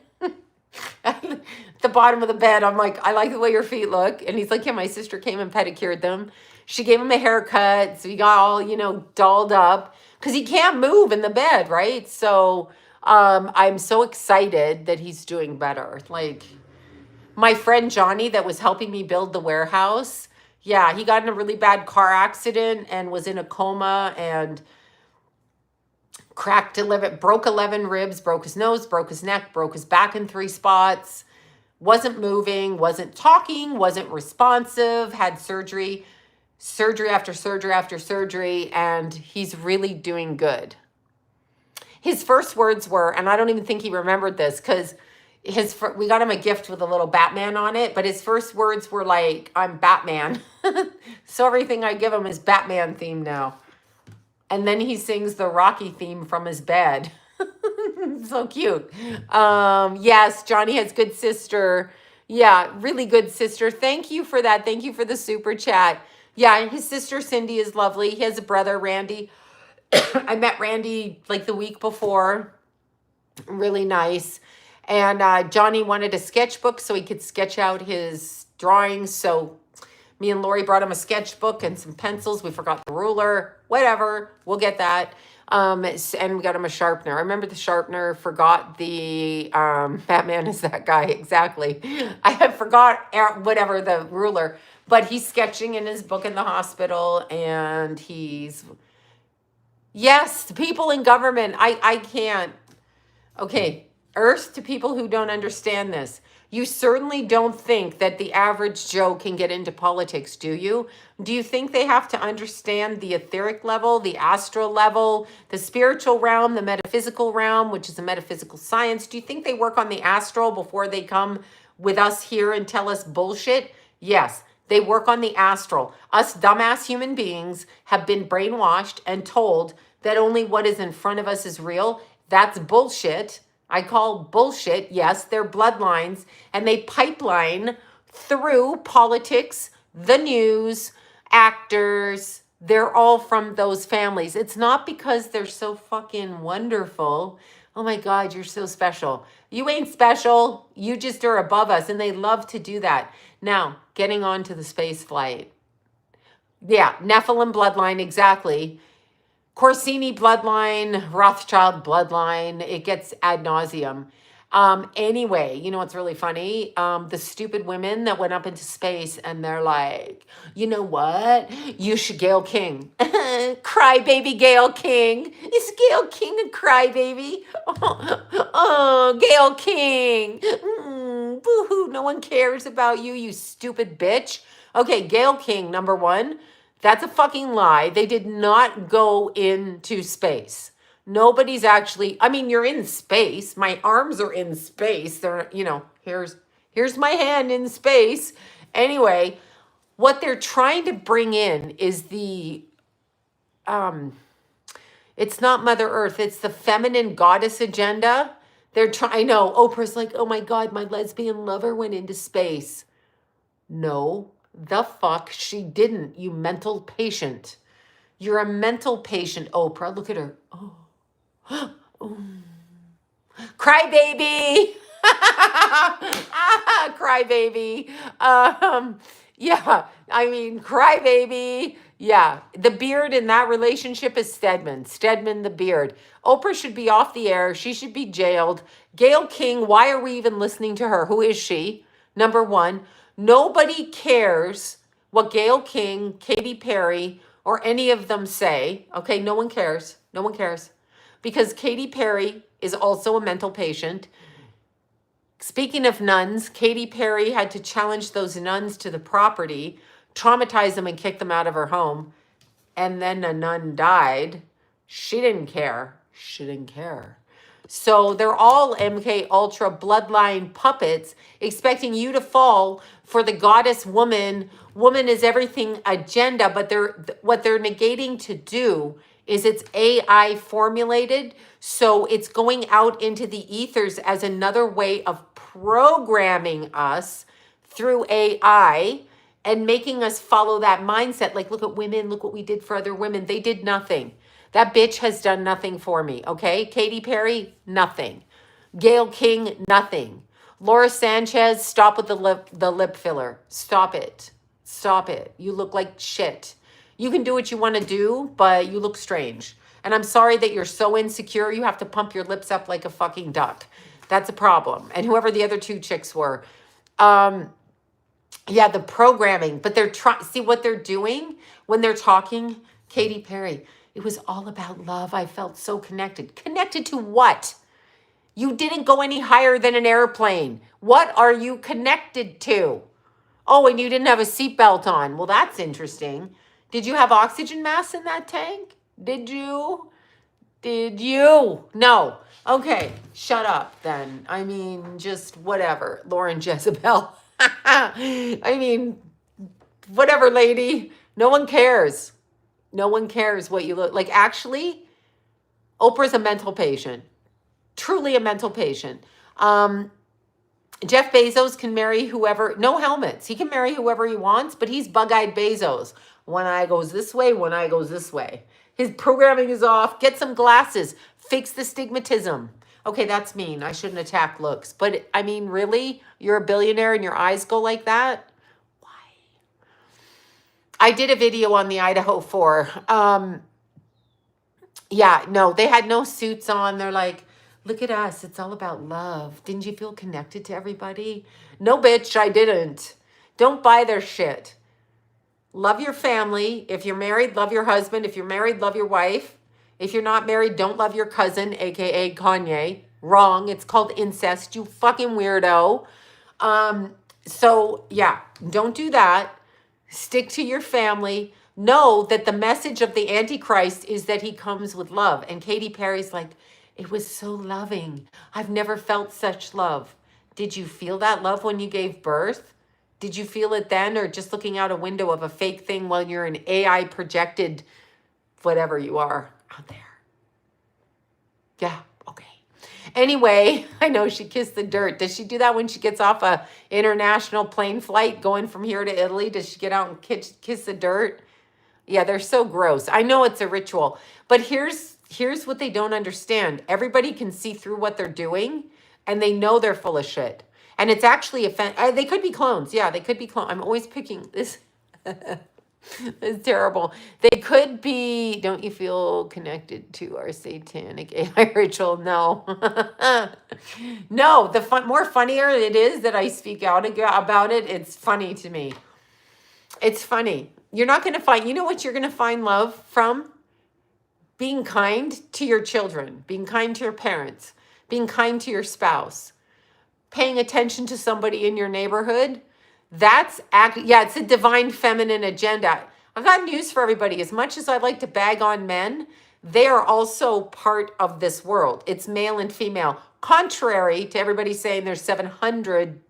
At the bottom of the bed, I'm like, I like the way your feet look. And he's like, yeah, my sister came and pedicured them. She gave him a haircut. So he got all, dolled up because he can't move in the bed, right? So I'm so excited that he's doing better. Like, my friend Johnny that was helping me build the warehouse, yeah, he got in a really bad car accident and was in a coma and broke 11 ribs, broke his nose, broke his neck, broke his back in 3 spots, wasn't moving, wasn't talking, wasn't responsive, had surgery after surgery after surgery, and he's really doing good. His first words were, and I don't even think he remembered this because we got him a gift with a little Batman on it, but his first words were like, I'm Batman. So everything I give him is Batman themed now. And then he sings the Rocky theme from his bed. So cute. Yes, Johnny has good sister. Yeah, really good sister. Thank you for that. Thank you for the super chat. Yeah, his sister Cindy is lovely. He has a brother, Randy. I met Randy like the week before. Really nice. And Johnny wanted a sketchbook so he could sketch out his drawings. So me and Lori brought him a sketchbook and some pencils. We forgot the ruler, whatever. We'll get that. And we got him a sharpener. I remember the sharpener, forgot the Batman is that guy. Exactly. I had forgot whatever the ruler, but he's sketching in his book in the hospital and yes, people in government. I can't. Okay. Earth, to people who don't understand this, you certainly don't think that the average Joe can get into politics, do you? Do you think they have to understand the etheric level, the astral level, the spiritual realm, the metaphysical realm, which is a metaphysical science? Do you think they work on the astral before they come with us here and tell us bullshit? Yes, they work on the astral. Us dumbass human beings have been brainwashed and told that only what is in front of us is real. That's bullshit. I call bullshit. Yes, they're bloodlines, and they pipeline through politics, the news, actors, they're all from those families. It's not because they're so fucking wonderful. Oh my God, you're so special. You ain't special. You just are above us. And they love to do that. Now, getting on to the space flight. Yeah, Nephilim bloodline, exactly. Corsini bloodline, Rothschild bloodline, it gets ad nauseum. Anyway, you know what's really funny? The stupid women that went up into space and they're like, you know what? You should Gail King. Crybaby Gail King. Is Gail King a crybaby? Oh, Gail King. Boo-hoo, no one cares about you, you stupid bitch. Okay, Gail King, number one. That's a fucking lie. They did not go into space. Nobody's actually, I mean, you're in space. My arms are in space. They're, you know, here's my hand in space. Anyway, what they're trying to bring in is the it's not Mother Earth, it's the feminine goddess agenda. They're trying, I know, Oprah's like, oh my God, my lesbian lover went into space. No, the fuck she didn't, you mental patient. You're a mental patient, Oprah. Look at her. Oh. Cry baby. Cry baby. Yeah, I mean, cry baby. Yeah, the beard in that relationship is Stedman. Stedman, the beard. Oprah should be off the air. She should be jailed. Gail King, why are we even listening to her? Who is she? Number one, nobody cares what Gail King, Katy Perry, or any of them say. Okay, no one cares. No one cares. Because Katy Perry is also a mental patient. Speaking of nuns, Katy Perry had to challenge those nuns to the property, traumatize them and kick them out of her home. And then a nun died. She didn't care. She didn't care. So they're all MK Ultra bloodline puppets expecting you to fall for the goddess woman. Woman is everything agenda, but what they're negating to do is it's AI formulated. So it's going out into the ethers as another way of programming us through AI and making us follow that mindset. Like, look at women, look what we did for other women. They did nothing. That bitch has done nothing for me, okay? Katy Perry, nothing. Gail King, nothing. Laura Sanchez, stop with the lip filler. Stop it. Stop it. You look like shit. You can do what you want to do, but you look strange. And I'm sorry that you're so insecure, you have to pump your lips up like a fucking duck. That's a problem. And whoever the other two chicks were. Yeah, the programming. But they're trying, see what they're doing when they're talking? Katy Perry, it was all about love. I felt so connected. Connected to what? You didn't go any higher than an airplane. What are you connected to? Oh, and you didn't have a seatbelt on. Well, that's interesting. Did you have oxygen masks in that tank? Did you? Did you? No. Okay, shut up then. I mean, just whatever. Lauren Jezebel. I mean, whatever, lady. No one cares. No one cares what you look like. Actually, Oprah's a mental patient. Truly a mental patient. Jeff Bezos can marry whoever, no helmets. He can marry whoever he wants, but he's bug-eyed Bezos. One eye goes this way, one eye goes this way. His programming is off. Get some glasses. Fix the stigmatism. Okay, that's mean. I shouldn't attack looks. But, I mean, really? You're a billionaire and your eyes go like that? Why? I did a video on the Idaho 4. Yeah, no, they had no suits on. They're like, look at us. It's all about love. Didn't you feel connected to everybody? No, bitch, I didn't. Don't buy their shit. Love your family. If you're married, love your husband. If you're married, love your wife. If you're not married, don't love your cousin, aka Kanye. Wrong. It's called incest, you fucking weirdo. So yeah, don't do that. Stick to your family. Know that the message of the Antichrist is that he comes with love. And Katy Perry's like, it was so loving. I've never felt such love. Did you feel that love when you gave birth? Did you feel it then, or just looking out a window of a fake thing while you're an AI projected whatever you are out there? Yeah, okay. Anyway, I know she kissed the dirt. Does she do that when she gets off a international plane flight going from here to Italy? Does she get out and kiss the dirt? Yeah, they're so gross. I know it's a ritual, but here's what they don't understand. Everybody can see through what they're doing, and they know they're full of shit. And it's actually they could be clones. Yeah, they could be clones. I'm always picking this. It's terrible. They could be. Don't you feel connected to our satanic AI ritual? No. No, more funnier it is that I speak out about it. It's funny to me. It's funny. You're not going to find, you know what you're going to find love from? Being kind to your children, being kind to your parents, being kind to your spouse, paying attention to somebody in your neighborhood. It's a divine feminine agenda. I've got news for everybody. As much as I like to bag on men, they are also part of this world. It's male and female. Contrary to everybody saying there's 700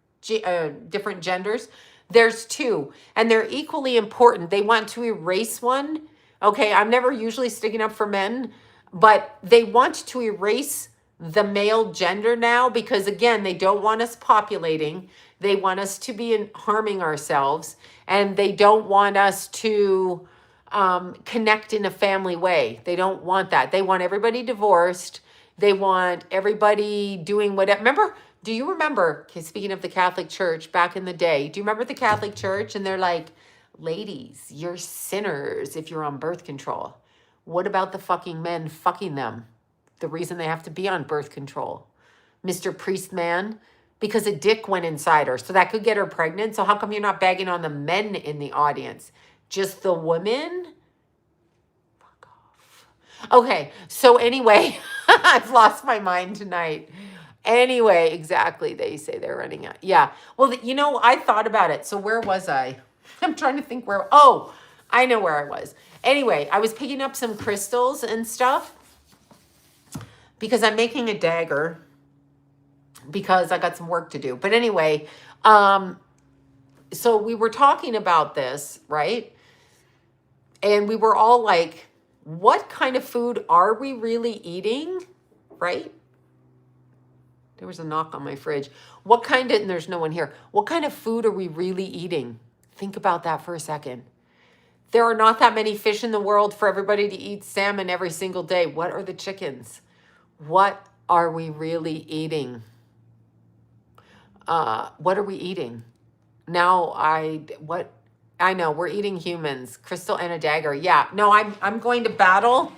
different genders, there's two, and they're equally important. They want to erase one. Okay, I'm never usually sticking up for men, but they want to erase the male gender now because, again, they don't want us populating. They want us to be harming ourselves, and they don't want us to connect in a family way. They don't want that. They want everybody divorced. They want everybody doing whatever. Do you remember, okay, speaking of the Catholic Church back in the day, do you remember the Catholic Church? And they're like, ladies, you're sinners if you're on birth control. What about the fucking men fucking them? The reason they have to be on birth control. Mr. Priest Man, because a dick went inside her. So that could get her pregnant. So how come you're not bagging on the men in the audience? Just the women? Fuck off. Okay, so anyway, I've lost my mind tonight. Anyway, exactly. They say they're running out. Yeah. Well, I thought about it. So where was I? I'm trying to think where. Oh, I know where I was. Anyway, I was picking up some crystals and stuff because I'm making a dagger because I got some work to do. But anyway, so we were talking about this, right? And we were all like, what kind of food are we really eating? Right? There was a knock on my fridge. And there's no one here. What kind of food are we really eating? Think about that for a second. There are not that many fish in the world for everybody to eat salmon every single day. What are the chickens? What are we really eating? What are we eating? Now I know we're eating humans. Crystal and a dagger. Yeah. No, I'm going to battle.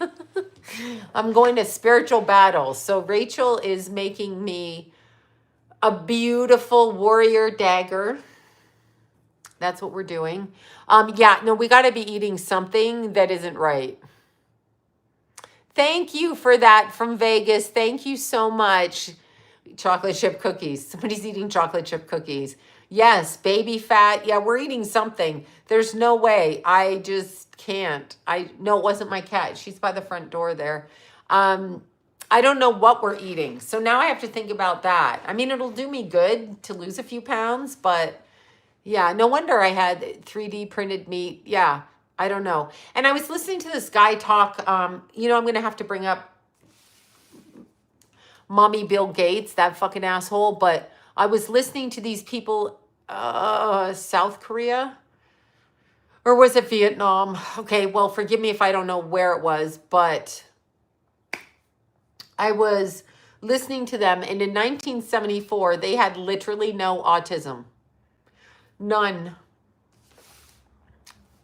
I'm going to spiritual battle. So Rachel is making me a beautiful warrior dagger. That's what we're doing. We got to be eating something that isn't right. Thank you for that from Vegas. Thank you so much. Chocolate chip cookies. Somebody's eating chocolate chip cookies. Yes, baby fat. Yeah, we're eating something. There's no way. I just can't. No, it wasn't my cat. She's by the front door there. I don't know what we're eating. So now I have to think about that. I mean, it'll do me good to lose a few pounds, but yeah, no wonder I had 3D printed meat. Yeah, I don't know. And I was listening to this guy talk. I'm going to have to bring up Mommy Bill Gates, that fucking asshole. But I was listening to these people, South Korea, or was it Vietnam? Okay, well, forgive me if I don't know where it was, but I was listening to them. And in 1974, they had literally no autism. None.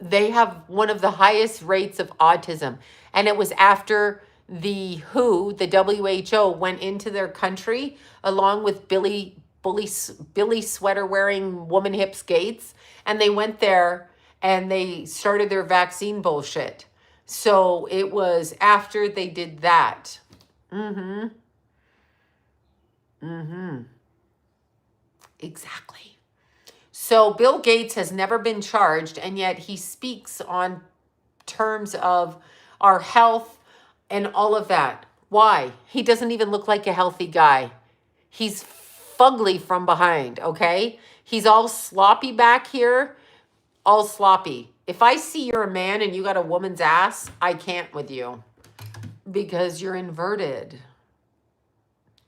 They have one of the highest rates of autism. And it was after the WHO went into their country along with Billy sweater wearing woman hips Gates. And they went there and they started their vaccine bullshit. So it was after they did that. Exactly. So Bill Gates has never been charged, and yet he speaks on terms of our health and all of that. Why? He doesn't even look like a healthy guy. He's fugly from behind, okay? He's all sloppy back here, all sloppy. If I see you're a man and you got a woman's ass, I can't with you because you're inverted.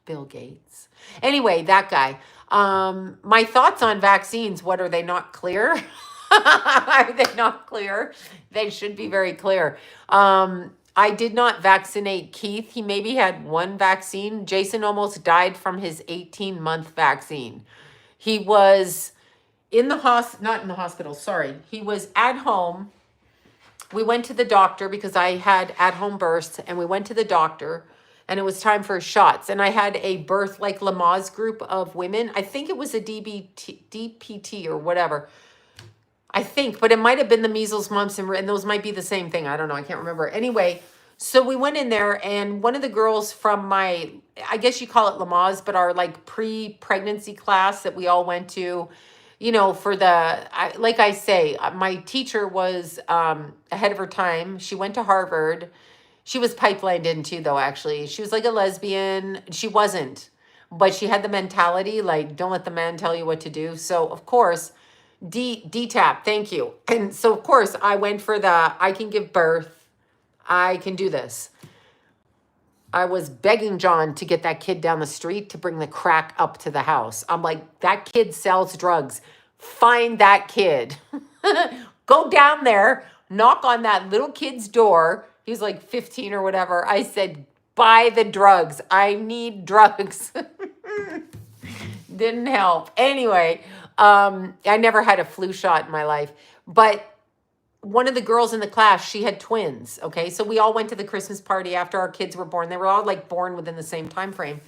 Bill Gates. Anyway, that guy. My thoughts on vaccines, what are they not clear? Are they not clear? They should be very clear. I did not vaccinate Keith. He maybe had one vaccine. Jason almost died from his 18-month vaccine. He was in the not in the hospital, sorry. He was at home. We went to the doctor because I had at-home births, and we went to the doctor, and it was time for shots. And I had a birth like Lamaze group of women. I think it was a DPT or whatever. I think, but it might have been the measles, mumps, and those might be the same thing. I don't know. I can't remember. Anyway, so we went in there, and one of the girls from my, I guess you call it Lamaze, but our like pre-pregnancy class that we all went to, you know, for like I say, my teacher was ahead of her time. She went to Harvard. She was pipelined in too, though, actually. She was like a lesbian. She wasn't, but she had the mentality, like, don't let the man tell you what to do. So, of course, DTAP, thank you. And so, of course, I went for I can give birth. I can do this. I was begging John to get that kid down the street to bring the crack up to the house. I'm like, that kid sells drugs. Find that kid. Go down there, knock on that little kid's door. He was like 15 or whatever. I said, buy the drugs. I need drugs. Didn't help. Anyway, I never had a flu shot in my life. But one of the girls in the class, she had twins. Okay, so we all went to the Christmas party after our kids were born. They were all like born within the same time frame,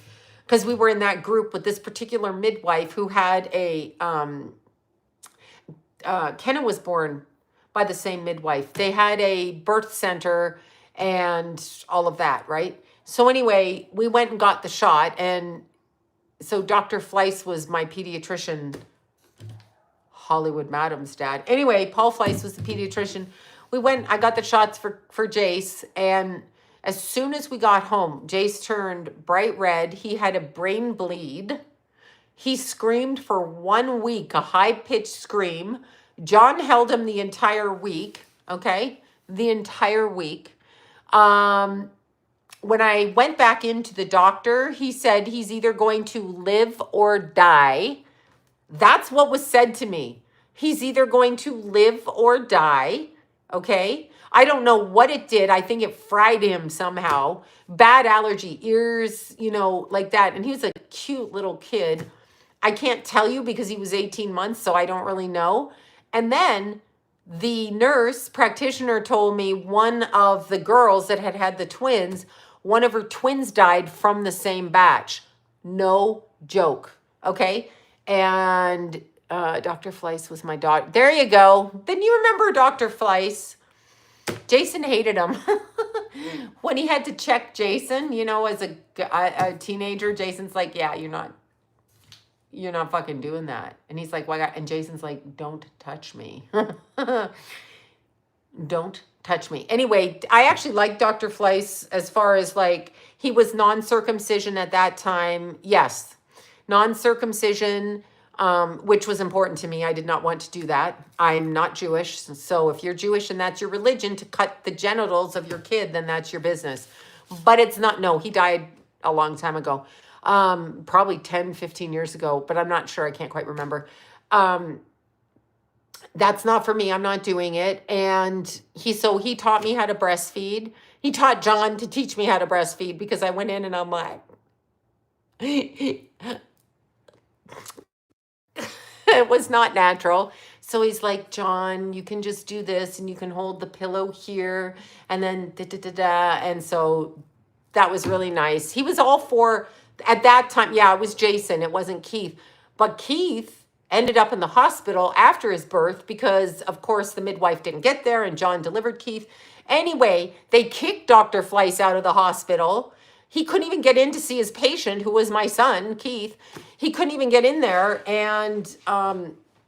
because we were in that group with this particular midwife who had Kenna was born by the same midwife. They had a birth center and all of that, right? So anyway, we went and got the shot, and so Dr. Fleiss was my pediatrician, Hollywood Madam's dad. Anyway, Paul Fleiss was the pediatrician. We went, I got the shots for Jace, and as soon as we got home, Jace turned bright red. He had a brain bleed. He screamed for 1 week, a high-pitched scream. John held him the entire week, okay? The entire week. When I went back into the doctor, he said he's either going to live or die. That's what was said to me. He's either going to live or die, okay? I don't know what it did. I think it fried him somehow. Bad allergy, ears, you know, like that. And he was a cute little kid. I can't tell you because he was 18 months, so I don't really know. And then the nurse practitioner told me one of the girls that had the twins, one of her twins died from the same batch. No joke, okay? And Dr. Fleiss was my daughter. There you go. Then you remember Dr. Fleiss. Jason hated him. When he had to check Jason, you know, as a teenager, Jason's like, yeah, you're not fucking doing that. And he's like, why? And Jason's like, don't touch me. Don't touch me. Anyway, I actually like Dr. Fleiss as far as like, he was non-circumcision at that time. Yes, non-circumcision, which was important to me. I did not want to do that. I'm not Jewish. So if you're Jewish and that's your religion, to cut the genitals of your kid, then that's your business. But it's not, no, he died a long time ago. Probably 10, 15 years ago, but I'm not sure. I can't quite remember. That's not for me. I'm not doing it. And he taught me how to breastfeed. He taught John to teach me how to breastfeed, because I went in and I'm like, it was not natural. So he's like, John, you can just do this, and you can hold the pillow here, and then da-da-da-da. And so that was really nice. He was all for, at that time, yeah, it was Jason. It wasn't Keith. But Keith ended up in the hospital after his birth because, of course, the midwife didn't get there, and John delivered Keith. Anyway, they kicked Dr. Fleiss out of the hospital. He couldn't even get in to see his patient, who was my son, Keith. He couldn't even get in there, and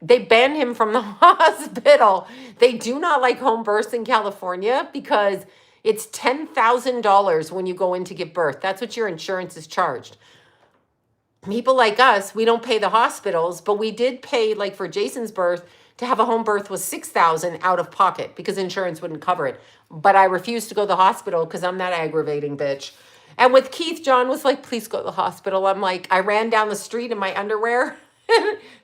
they banned him from the hospital. They do not like home births in California because it's $10,000 when you go in to give birth. That's what your insurance is charged. People like us, we don't pay the hospitals, but we did pay, like for Jason's birth, to have a home birth was $6,000 out of pocket because insurance wouldn't cover it. But I refused to go to the hospital because I'm that aggravating bitch. And with Keith, John was like, please go to the hospital. I'm like, I ran down the street in my underwear,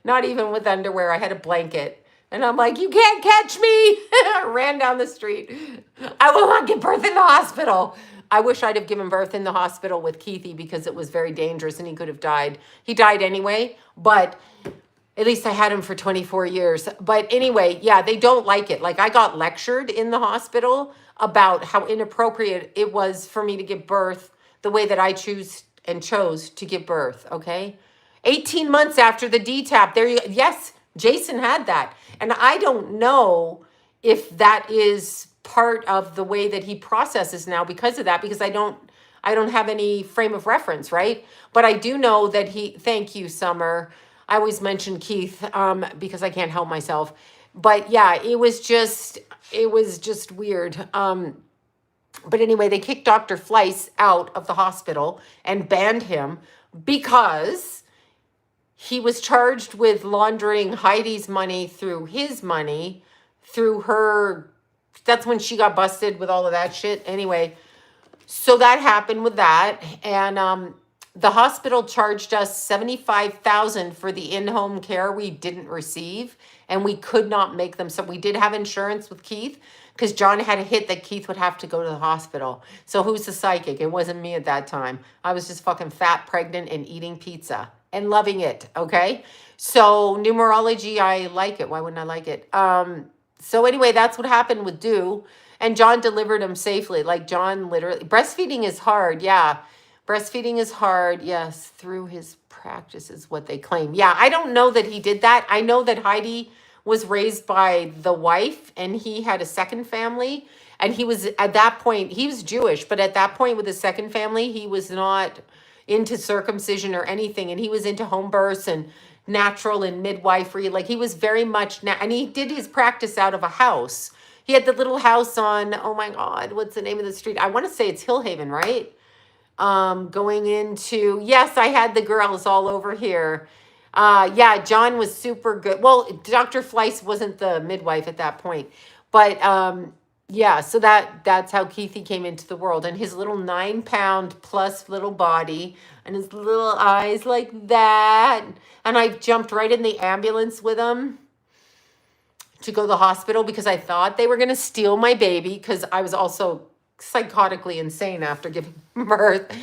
not even with underwear. I had a blanket. And I'm like, you can't catch me. I ran down the street. I will not give birth in the hospital. I wish I'd have given birth in the hospital with Keithy because it was very dangerous and he could have died. He died anyway, but at least I had him for 24 years. But anyway, yeah, they don't like it. Like I got lectured in the hospital about how inappropriate it was for me to give birth the way that I chose to give birth, okay? 18 months after the DTaP, yes, Jason had that. And I don't know if that is part of the way that he processes now because of that, because I don't have any frame of reference, right? But I do know that thank you, Summer. I always mention Keith because I can't help myself. But yeah, it was just weird. But anyway, they kicked Dr. Fleiss out of the hospital and banned him because he was charged with laundering Heidi's money through his money, through her. That's when she got busted with all of that shit. Anyway, so that happened with that. And the hospital charged us $75,000 for the in-home care we didn't receive. And we could not make them. So we did have insurance with Keith because John had a hit that Keith would have to go to the hospital. So who's the psychic? It wasn't me at that time. I was just fucking fat, pregnant, and eating pizza and loving it, okay? So numerology, I like it. Why wouldn't I like it? So anyway, that's what happened with Dew. And John delivered him safely. Like John literally, breastfeeding is hard, yeah. Breastfeeding is hard, yes, through his practice is what they claim. Yeah, I don't know that he did that. I know that Heidi was raised by the wife and he had a second family. And he was, at that point, he was Jewish, but at that point with his second family, he was not into circumcision or anything. And he was into home births and natural and midwifery. Like he was very much, and he did his practice out of a house. He had the little house on, oh my God, what's the name of the street? I want to say it's Hillhaven, right? Going into, yes, I had the girls all over here. Yeah, John was super good. Well, Dr. Fleiss wasn't the midwife at that point, but yeah, so that's how Keithy came into the world, and his little 9-pound plus little body and his little eyes like that. And I jumped right in the ambulance with him to go to the hospital because I thought they were going to steal my baby because I was also psychotically insane after giving birth.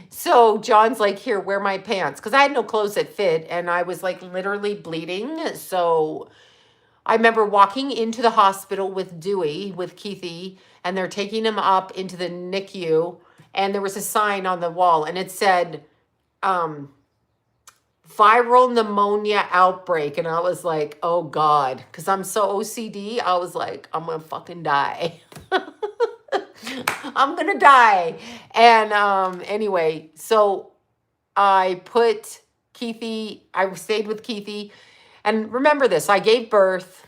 So John's like, here, wear my pants. Because I had no clothes that fit and I was like literally bleeding. So I remember walking into the hospital with Dewey, with Keithy, and they're taking him up into the NICU. And there was a sign on the wall and it said, viral pneumonia outbreak. And I was like, oh God, because I'm so OCD. I was like, I'm going to fucking die. I'm going to die. And anyway, so I put Keithy, I stayed with Keithy. And remember this, I gave birth.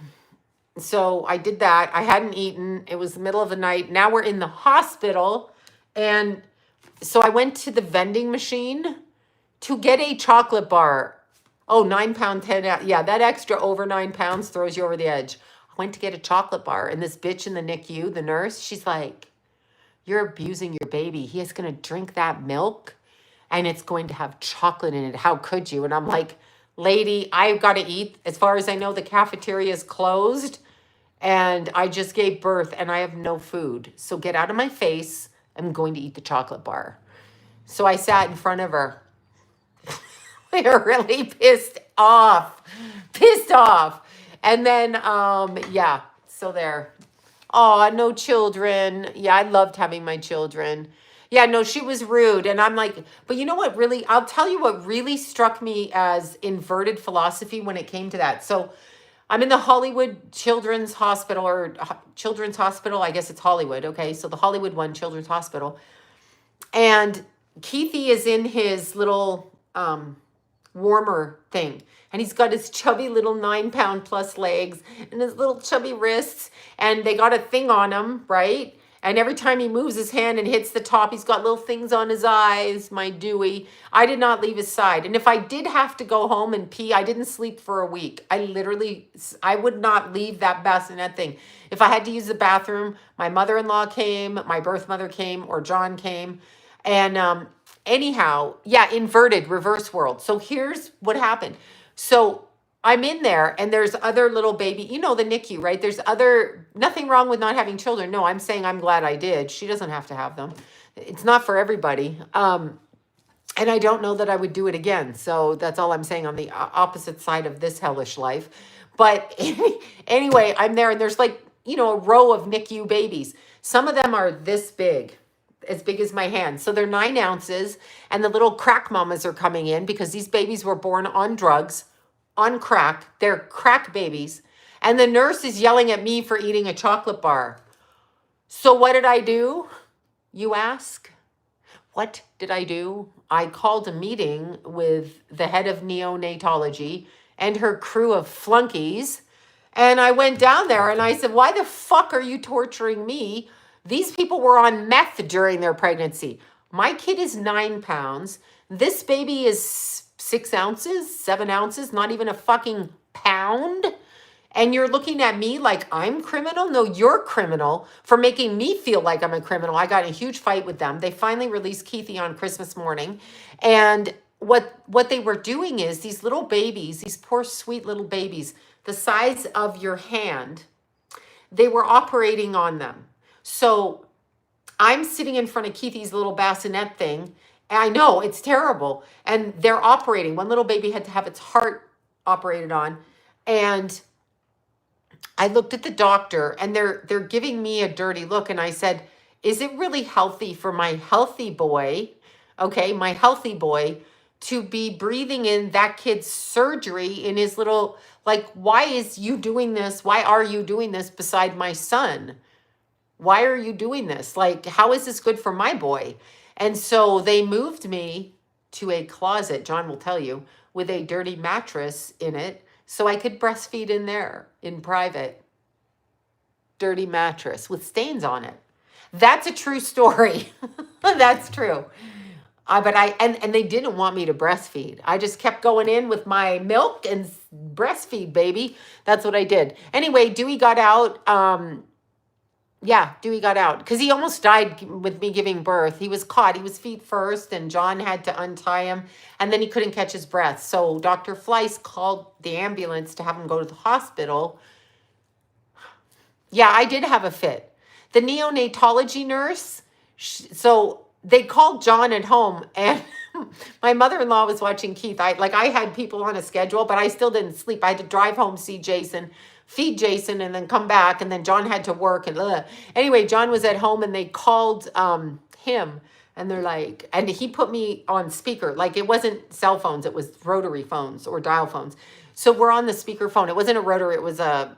So I did that. I hadn't eaten. It was the middle of the night. Now we're in the hospital. And so I went to the vending machine to get a chocolate bar. Oh, 9-pound, 10. Yeah, that extra over 9 pounds throws you over the edge. I went to get a chocolate bar. And this bitch in the NICU, the nurse, she's like, you're abusing your baby. He is going to drink that milk and it's going to have chocolate in it. How could you? And I'm like, lady, I've got to eat. As far as I know, the cafeteria is closed and I just gave birth and I have no food. So get out of my face. I'm going to eat the chocolate bar. So I sat in front of her. We were really pissed off. And then, yeah, so there. Oh, no children. Yeah, I loved having my children. Yeah, no, she was rude. And I'm like, but you know what really, I'll tell you what really struck me as inverted philosophy when it came to that. So I'm in the Hollywood Children's Hospital or Children's Hospital. I guess it's Hollywood. Okay. So the Hollywood one, Children's Hospital. And Keithy is in his little warmer thing. And he's got his chubby little 9-pound plus legs and his little chubby wrists. And they got a thing on him, right? And every time he moves his hand and hits the top, he's got little things on his eyes, my Dewey. I did not leave his side. And if I did have to go home and pee, I didn't sleep for a week. I would not leave that bassinet thing. If I had to use the bathroom, my mother-in-law came, my birth mother came, or John came. And anyhow, yeah, inverted reverse world. So here's what happened. So I'm in there and there's other little baby, you know, the NICU, right? There's other, nothing wrong with not having children. No, I'm saying I'm glad I did. She doesn't have to have them. It's not for everybody. And I don't know that I would do it again. So that's all I'm saying on the opposite side of this hellish life. But anyway, I'm there and there's like, you know, a row of NICU babies. Some of them are this big, as big as my hand. So they're 9 ounces and the little crack mamas are coming in because these babies were born on drugs, on crack. They're crack babies. And the nurse is yelling at me for eating a chocolate bar. So what did I do? You ask? What did I do? I called a meeting with the head of neonatology and her crew of flunkies. And I went down there and I said, why the fuck are you torturing me? These people were on meth during their pregnancy. My kid is 9 pounds. This baby is 6 ounces, 7 ounces, not even a fucking pound. And you're looking at me like I'm criminal? No, you're criminal for making me feel like I'm a criminal. I got in a huge fight with them. They finally released Keithy on Christmas morning. And what they were doing is these little babies, these poor sweet little babies, the size of your hand, they were operating on them. So I'm sitting in front of Keithy's little bassinet thing. And I know it's terrible. And they're operating. One little baby had to have its heart operated on. And I looked at the doctor and they're giving me a dirty look. And I said, is it really healthy for my healthy boy, okay, my healthy boy, to be breathing in that kid's surgery in his little, like, why is you doing this? Why are you doing this beside my son? Why are you doing this? Like, how is this good for my boy? And so they moved me to a closet, John will tell you, with a dirty mattress in it so I could breastfeed in there in private. Dirty mattress with stains on it. That's a true story. That's true. And they didn't want me to breastfeed. I just kept going in with my milk and breastfeed, baby. That's what I did. Anyway, Dewey got out. Dewey got out because he almost died with me giving birth. He was caught. He was feet first and John had to untie him and then he couldn't catch his breath. So Dr. Fleiss called the ambulance to have him go to the hospital. Yeah, I did have a fit. The neonatology nurse, so they called John at home and my mother-in-law was watching Keith. I had people on a schedule, but I still didn't sleep. I had to drive home, see Jason, feed Jason, and then come back. And then John had to work. And anyway, John was at home and they called him and they're like, and he put me on speaker. Like it wasn't cell phones. It was rotary phones or dial phones. So we're on the speaker phone. It wasn't a rotary. It was a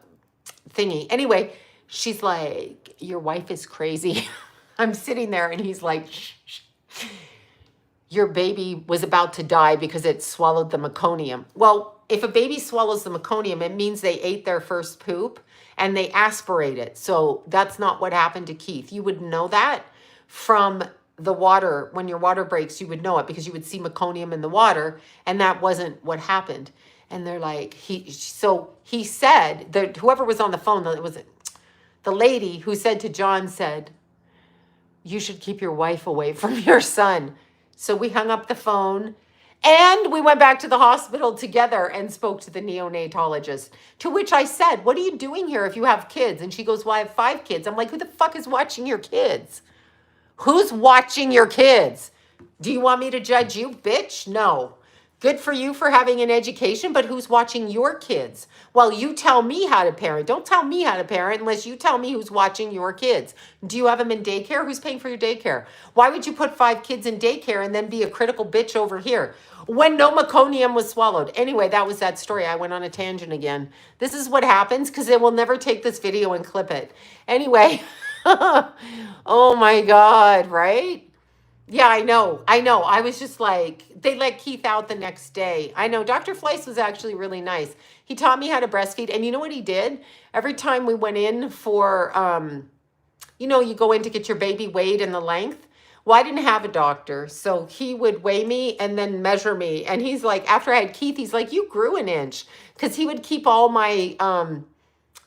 thingy. Anyway, she's like, your wife is crazy. I'm sitting there and he's like, shh, shh. Your baby was about to die because it swallowed the meconium. Well, if a baby swallows the meconium, it means they ate their first poop and they aspirate it. So that's not what happened to Keith. You would know that from the water. When your water breaks, you would know it because you would see meconium in the water. And that wasn't what happened. And they're like, he said that whoever was on the phone, it was the lady who said to John said, you should keep your wife away from your son. So we hung up the phone and we went back to the hospital together and spoke to the neonatologist, to which I said, what are you doing here if you have kids? And she goes, well, I have 5 kids. I'm like, who the fuck is watching your kids? Who's watching your kids? Do you want me to judge you, bitch? No. Good for you for having an education, but who's watching your kids? Well, you tell me how to parent. Don't tell me how to parent unless you tell me who's watching your kids. Do you have them in daycare? Who's paying for your daycare? Why would you put 5 kids in daycare and then be a critical bitch over here when no meconium was swallowed? Anyway, that was that story. I went on a tangent again. This is what happens because they will never take this video and clip it. Anyway, oh my God, right? Yeah, I know. I was just like, they let Keith out the next day. I know. Dr. Fleiss was actually really nice. He taught me how to breastfeed. And you know what he did? Every time we went in for, you go in to get your baby weighed and the length. Well, I didn't have a doctor. So he would weigh me and then measure me. And he's like, after I had Keith, he's like, you grew an inch. Because he would keep all my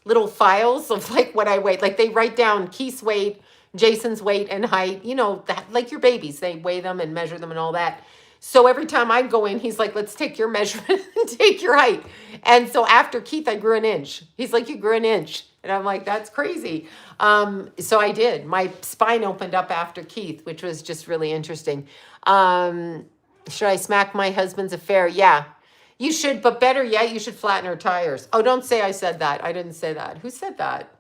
little files of like what I weighed. Like they write down Keith's weight, Jason's weight and height, you know, that, like your babies, they weigh them and measure them and all that. So every time I'd go in, he's like, let's take your measurement and take your height. And so after Keith, I grew an inch. He's like, you grew an inch. And I'm like, that's crazy. So I did. My spine opened up after Keith, which was just really interesting. Should I smack my husband's affair? Yeah, you should. But better yet, you should flatten her tires. Oh, don't say I said that. I didn't say that. Who said that?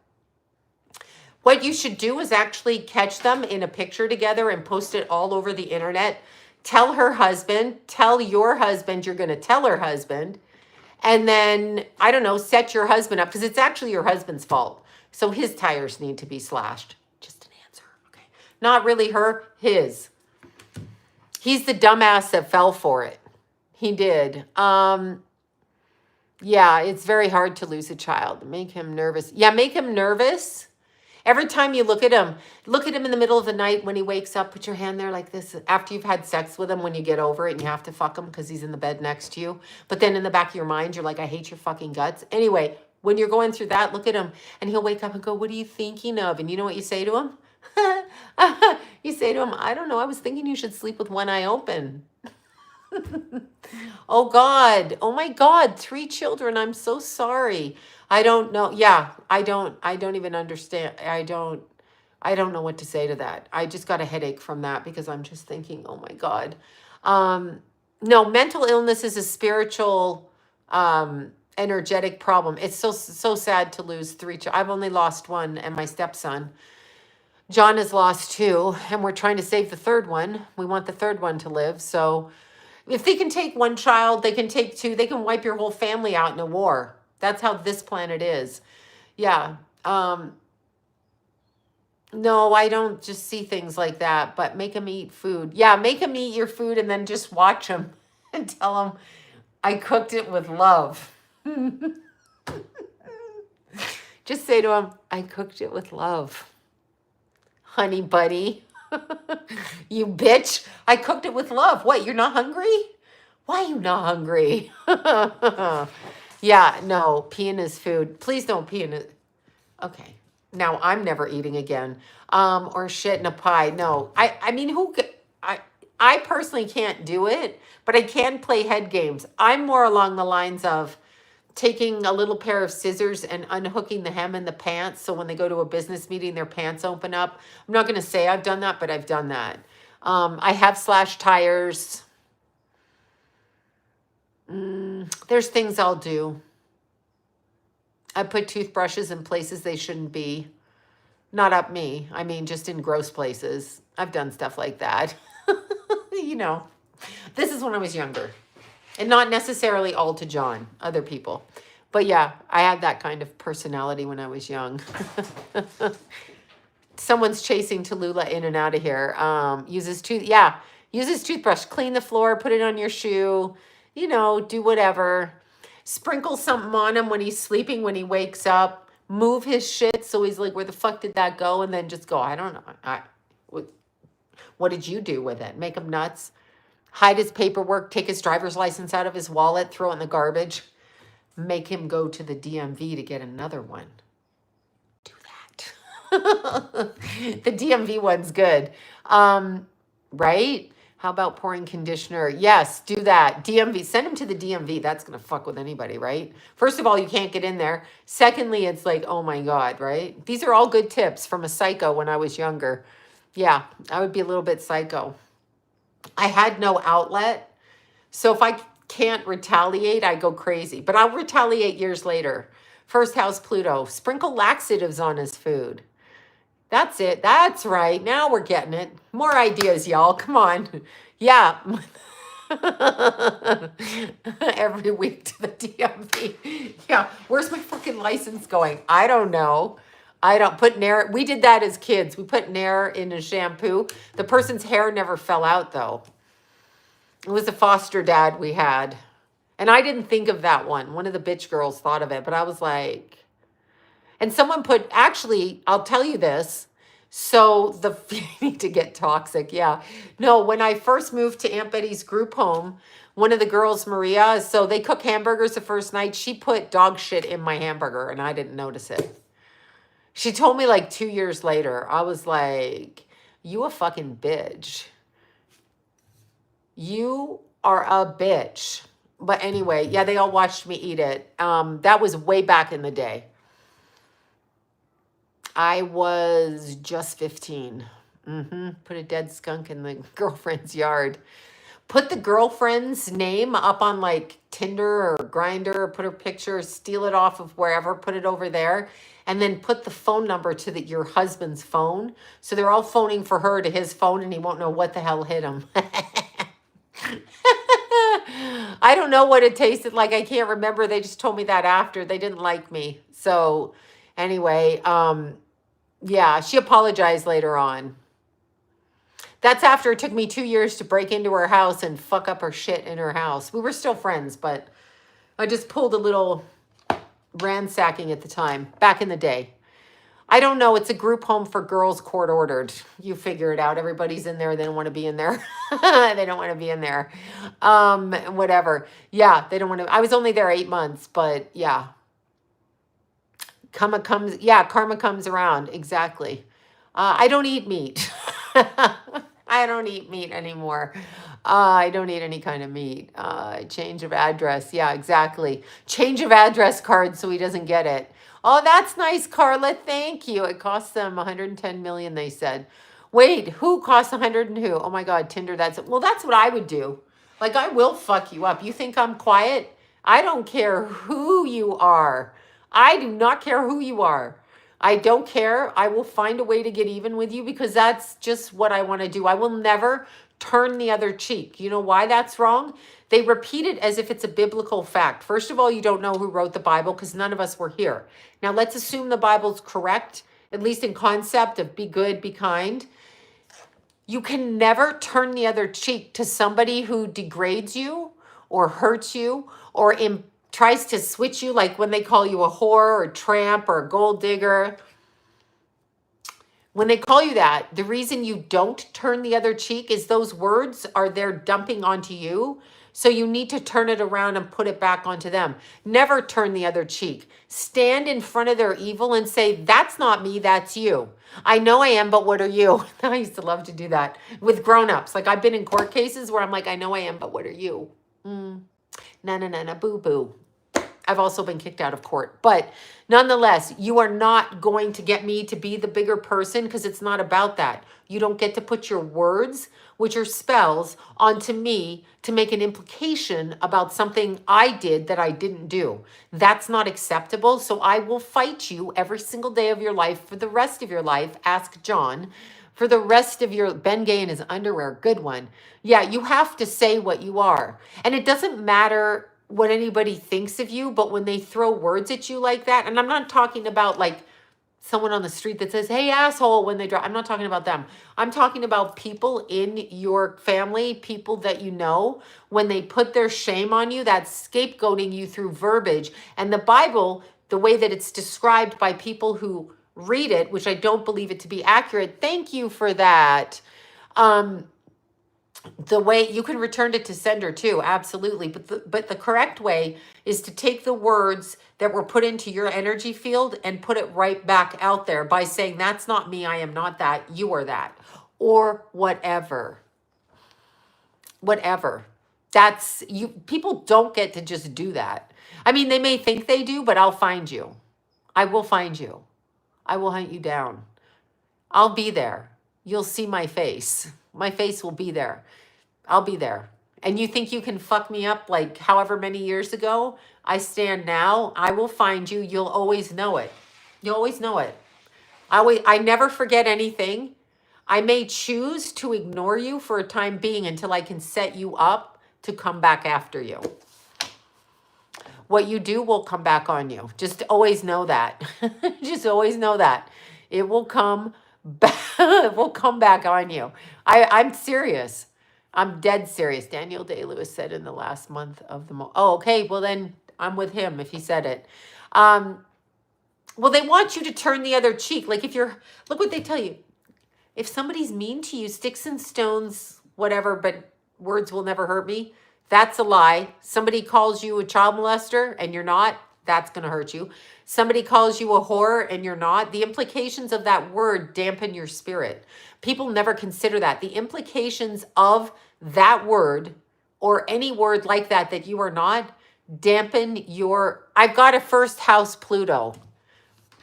What you should do is actually catch them in a picture together and post it all over the internet. Tell her husband, tell your husband you're going to tell her husband. And then, I don't know, set your husband up because it's actually your husband's fault. So his tires need to be slashed. Just an answer. Okay. Not really her, his. He's the dumbass that fell for it. He did. Yeah, it's very hard to lose a child. Make him nervous. Yeah, make him nervous. Every time you look at him in the middle of the night when he wakes up, put your hand there like this. After you've had sex with him, when you get over it and you have to fuck him because he's in the bed next to you. But then in the back of your mind, you're like, I hate your fucking guts. Anyway, when you're going through that, look at him and he'll wake up and go, what are you thinking of? And you know what you say to him? You say to him, I don't know. I was thinking you should sleep with one eye open. Oh God. Oh my God. 3 children. I'm so sorry. I don't know. Yeah, I don't even understand. I don't know what to say to that. I just got a headache from that because I'm just thinking, oh my God. No, mental illness is a spiritual, energetic problem. It's so sad to lose 3 children. I've only lost 1 and my stepson. John has lost 2 and we're trying to save the 3rd one. We want the 3rd one to live. So if they can take 1 child, they can take 2. They can wipe your whole family out in a war. That's how this planet is. Yeah. No, I don't just see things like that, but make them eat food. Yeah, make them eat your food and then just watch them and tell them, I cooked it with love. Just say to them, I cooked it with love. Honey buddy. You bitch. I cooked it with love. What, you're not hungry? Why are you not hungry? Yeah, no, pee in his food. Please don't pee in it. Okay. Now I'm never eating again. Or shit in a pie. No. I mean, I personally can't do it, but I can play head games. I'm more along the lines of taking a little pair of scissors and unhooking the hem in the pants. So when they go to a business meeting, their pants open up. I'm not going to say I've done that, but I've done that. I have slashed tires. There's things I'll do. I put toothbrushes in places they shouldn't be. Not up me. I mean, just in gross places. I've done stuff like that. You know, this is when I was younger. And not necessarily all to John, other people. But yeah, I had that kind of personality when I was young. Someone's chasing Tallulah in and out of here. Uses toothbrush. Clean the floor, put it on your shoe. You know, do whatever. Sprinkle something on him when he's sleeping, when he wakes up. Move his shit so he's like, where the fuck did that go? And then just go, I don't know. What did you do with it? Make him nuts. Hide his paperwork. Take his driver's license out of his wallet. Throw it in the garbage. Make him go to the DMV to get another one. Do that. The DMV one's good. Right? How about pouring conditioner? Yes, do that. DMV, send him to the DMV. That's going to fuck with anybody, right? First of all, you can't get in there. Secondly, it's like, oh my God, right? These are all good tips from a psycho when I was younger. Yeah, I would be a little bit psycho. I had no outlet. So if I can't retaliate, I go crazy. But I'll retaliate years later. First house Pluto. Sprinkle laxatives on his food. That's it. That's right. Now we're getting it. More ideas, y'all. Come on. Yeah. Every week to the DMV. Yeah. Where's my fucking license going? I don't know. I don't put Nair. We did that as kids. We put Nair in a shampoo. The person's hair never fell out, though. It was a foster dad we had. And I didn't think of that one. One of the bitch girls thought of it. But I was like... And someone put, actually, I'll tell you this. So you need to get toxic. Yeah. No, when I first moved to Aunt Betty's group home, one of the girls, Maria, so they cook hamburgers the first night. She put dog shit in my hamburger and I didn't notice it. She told me like 2 years later. I was like, you a fucking bitch. You are a bitch. But anyway, yeah, they all watched me eat it. That was way back in the day. I was just 15. Put a dead skunk in the girlfriend's yard. Put the girlfriend's name up on like Tinder or Grinder, put her picture, steal it off of wherever, put it over there, and then put the phone number to your husband's phone. So they're all phoning for her to his phone and he won't know what the hell hit him. I don't know what it tasted like. I can't remember. They just told me that after. They didn't like me. So anyway, yeah, she apologized later on. That's after it took me 2 years to break into her house and fuck up her shit in her house. We were still friends, but I just pulled a little ransacking at the time, back in the day. I don't know. It's a group home for girls, court ordered. You figure it out. Everybody's in there. They don't want to be in there. They don't want to be in there. Whatever. Yeah, they don't want to. I was only there 8 months, but yeah. Karma comes around. Exactly. I don't eat meat. I don't eat meat anymore. I don't eat any kind of meat. Change of address. Yeah, exactly. Change of address card so he doesn't get it. Oh, that's nice, Carla. Thank you. It costs them 110 million, they said. Wait, who costs 100 and who? Oh my God, Tinder. That's what I would do. Like, I will fuck you up. You think I'm quiet? I don't care who you are. I do not care who you are. I don't care. I will find a way to get even with you because that's just what I want to do. I will never turn the other cheek. You know why that's wrong? They repeat it as if it's a biblical fact. First of all, you don't know who wrote the Bible because none of us were here. Now, let's assume the Bible's correct, at least in concept of be good, be kind. You can never turn the other cheek to somebody who degrades you or hurts you or tries to switch you, like when they call you a whore or a tramp or a gold digger. When they call you that, the reason you don't turn the other cheek is those words are they're dumping onto you. So you need to turn it around and put it back onto them. Never turn the other cheek. Stand in front of their evil and say, that's not me, that's you. I know I am, but what are you? I used to love to do that with grown-ups. Like I've been in court cases where I'm like, I know I am, but what are you? Na, boo-boo. I've also been kicked out of court. But nonetheless, you are not going to get me to be the bigger person because it's not about that. You don't get to put your words, which are spells, onto me to make an implication about something I did that I didn't do. That's not acceptable. So I will fight you every single day of your life for the rest of your life. Ask John. For the rest of your Ben Gay in his underwear. Good one. Yeah, you have to say what you are. And it doesn't matter what anybody thinks of you, but when they throw words at you like that, and I'm not talking about like someone on the street that says, hey, asshole, when they drive. I'm not talking about them. I'm talking about people in your family, people that you know, when they put their shame on you, that's scapegoating you through verbiage. And the Bible, the way that it's described by people who read it, which I don't believe it to be accurate. Thank you for that. The way you can return it to sender too, absolutely. But the correct way is to take the words that were put into your energy field and put it right back out there by saying, that's not me, I am not that, you are that, or whatever. Whatever. That's you. People don't get to just do that. I mean, they may think they do, but I'll find you. I will find you. I will hunt you down. I'll be there. You'll see my face. My face will be there. I'll be there. And you think you can fuck me up like however many years ago? I stand now. I will find you. You'll always know it. You'll always know it. I never forget anything. I may choose to ignore you for a time being until I can set you up to come back after you. What you do will come back on you. Just always know that. Just always know that. It will come back. It will come back on you. I'm serious. I'm dead serious. Daniel Day-Lewis said in the last month of the month. Oh, okay. Well, then I'm with him if he said it. Well, they want you to turn the other cheek. Like if you're, look what they tell you. If somebody's mean to you, sticks and stones, whatever, but words will never hurt me. That's a lie. Somebody calls you a child molester and you're not. That's going to hurt you. Somebody calls you a whore and you're not. The implications of that word dampen your spirit. People never consider that. The implications of that word or any word like that you are not, dampen your... I've got a first house Pluto,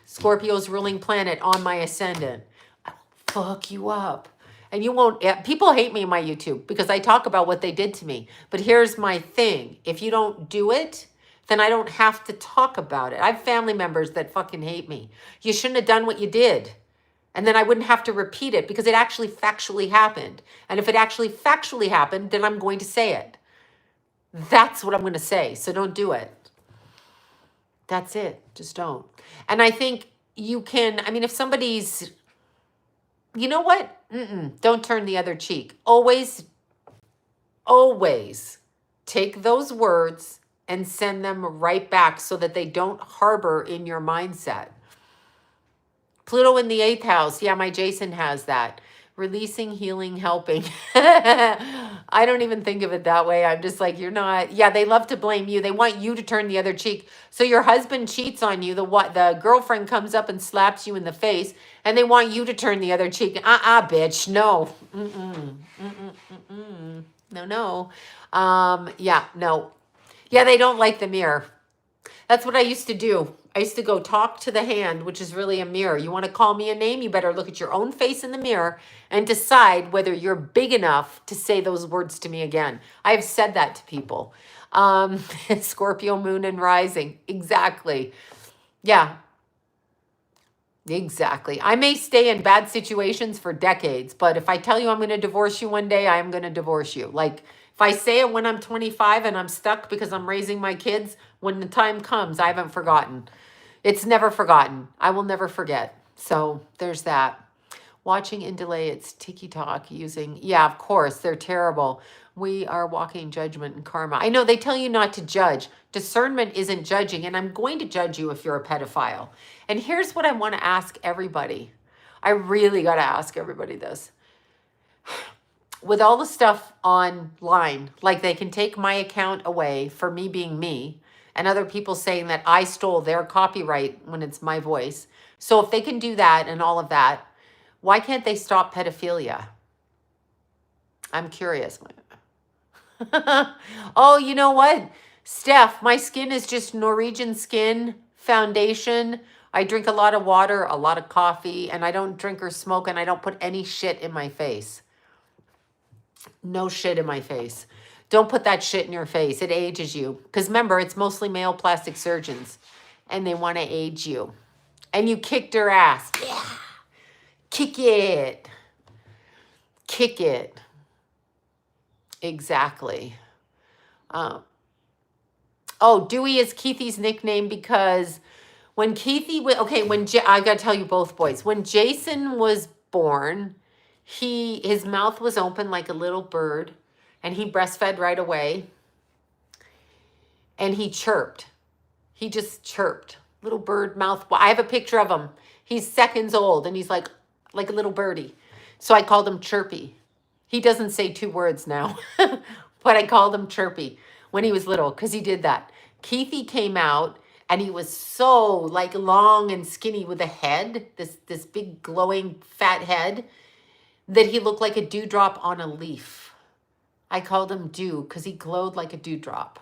Scorpio's ruling planet, on my ascendant. I will fuck you up. And you won't... People hate me in my YouTube because I talk about what they did to me. But here's my thing. If you don't do it, then I don't have to talk about it. I have family members that fucking hate me. You shouldn't have done what you did. And then I wouldn't have to repeat it because it actually factually happened. And if it actually factually happened, then I'm going to say it. That's what I'm going to say. So don't do it. That's it. Just don't. And I think you can, I mean, if somebody's, you know what? Don't turn the other cheek. Always, always take those words and send them right back so that they don't harbor in your mindset. Pluto in the 8th house. Yeah, my Jason has that. Releasing, healing, helping. I don't even think of it that way. I'm just like, you're not. Yeah, they love to blame you. They want you to turn the other cheek. So your husband cheats on you. The girlfriend comes up and slaps you in the face, and they want you to turn the other cheek. Bitch. No. No. Yeah, no. Yeah, they don't like the mirror. That's what I used to do. I used to go talk to the hand, which is really a mirror. You want to call me a name? You better look at your own face in the mirror and decide whether you're big enough to say those words to me again. I've said that to people. Scorpio, moon, and rising. Exactly. Yeah. Exactly. I may stay in bad situations for decades, but if I tell you I'm going to divorce you one day, I am going to divorce you. Like, if I say it when I'm 25 and I'm stuck because I'm raising my kids, when the time comes, I haven't forgotten. It's never forgotten. I will never forget. So there's that. Watching in delay, it's TikTok using, yeah, of course, they're terrible. We are walking judgment and karma. I know they tell you not to judge. Discernment isn't judging, and I'm going to judge you if you're a pedophile. And here's what I want to ask everybody. I really got to ask everybody this. With all the stuff online, like they can take my account away for me being me, and other people saying that I stole their copyright when it's my voice. So if they can do that and all of that, why can't they stop pedophilia? I'm curious. Oh, you know what? Steph, my skin is just Norwegian skin foundation. I drink a lot of water, a lot of coffee, and I don't drink or smoke, and I don't put any shit in my face. No shit in my face. Don't put that shit in your face. It ages you. Because remember, it's mostly male plastic surgeons. And they want to age you. And you kicked her ass. Yeah. Kick it. Kick it. Exactly. Oh, Dewey is Keithy's nickname because when Keithy... Okay, I got to tell you both boys. When Jason was born, his mouth was open like a little bird. And he breastfed right away. And he chirped. He just chirped. Little bird mouth. I have a picture of him. He's seconds old. And he's like a little birdie. So I called him Chirpy. He doesn't say 2 words now. But I called him Chirpy when he was little. Because he did that. Keithy came out. And he was so like long and skinny with a head. This big glowing fat head. That he looked like a dewdrop on a leaf. I called him Dew because he glowed like a dewdrop.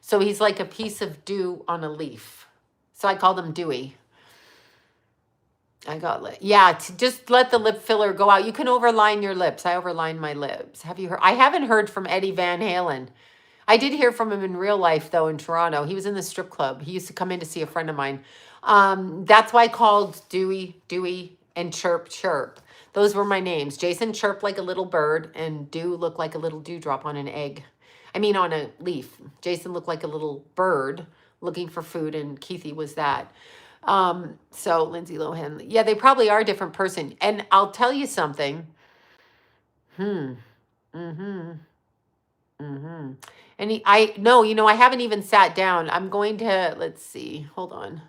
So he's like a piece of dew on a leaf. So I called him Dewey. Just let the lip filler go out. You can overline your lips. I overline my lips. Have you heard? I haven't heard from Eddie Van Halen. I did hear from him in real life, though, in Toronto. He was in the strip club. He used to come in to see a friend of mine. That's why I called Dewey, and Chirp. Those were my names. Jason chirped like a little bird, and Dew looked like a little dewdrop on an egg. I mean, on a leaf. Jason looked like a little bird looking for food, and Keithy was that. So Lindsay Lohan. Yeah, they probably are a different person. And I'll tell you something. And I haven't even sat down. I'm going to, let's see. Hold on.